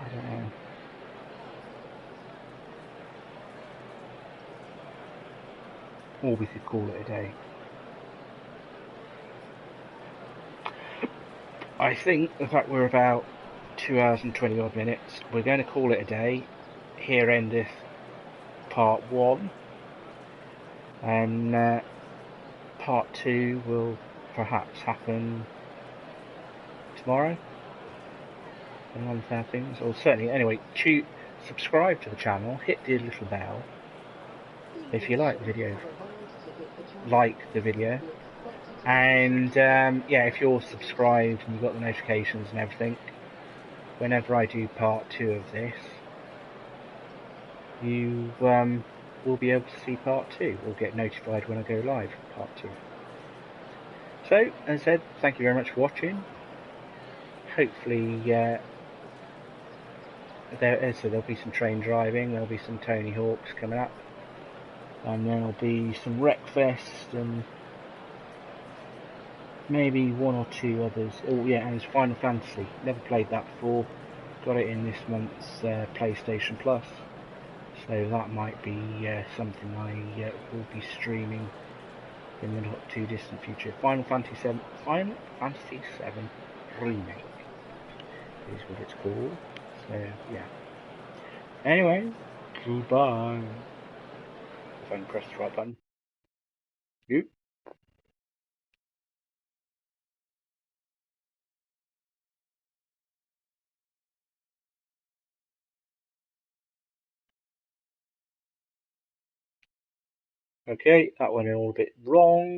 I don't know. Or we could call it a day. I think the fact we're about 2 hours and 20 odd minutes, we're going to call it a day. Here endeth part 1, and part 2 will perhaps happen tomorrow, on things, or certainly, anyway, subscribe to the channel, hit the little bell if you like the video, and yeah, if you're subscribed and you've got the notifications and everything, whenever I do part 2 of this, you will be able to see part 2, or get notified when I go live for part 2. So, as I said, thank you very much for watching. Hopefully, there'll be some train driving, there'll be some Tony Hawks coming up, and there'll be some Wreckfest, and maybe 1 or 2 others. Oh yeah, and there's Final Fantasy. Never played that before. Got it in this month's PlayStation Plus, so that might be something I will be streaming in the not too distant future. Final Fantasy VII Remake is what it's called. So yeah. Anyway, goodbye. If I can press the right button. Yep. Okay, that went all a bit wrong.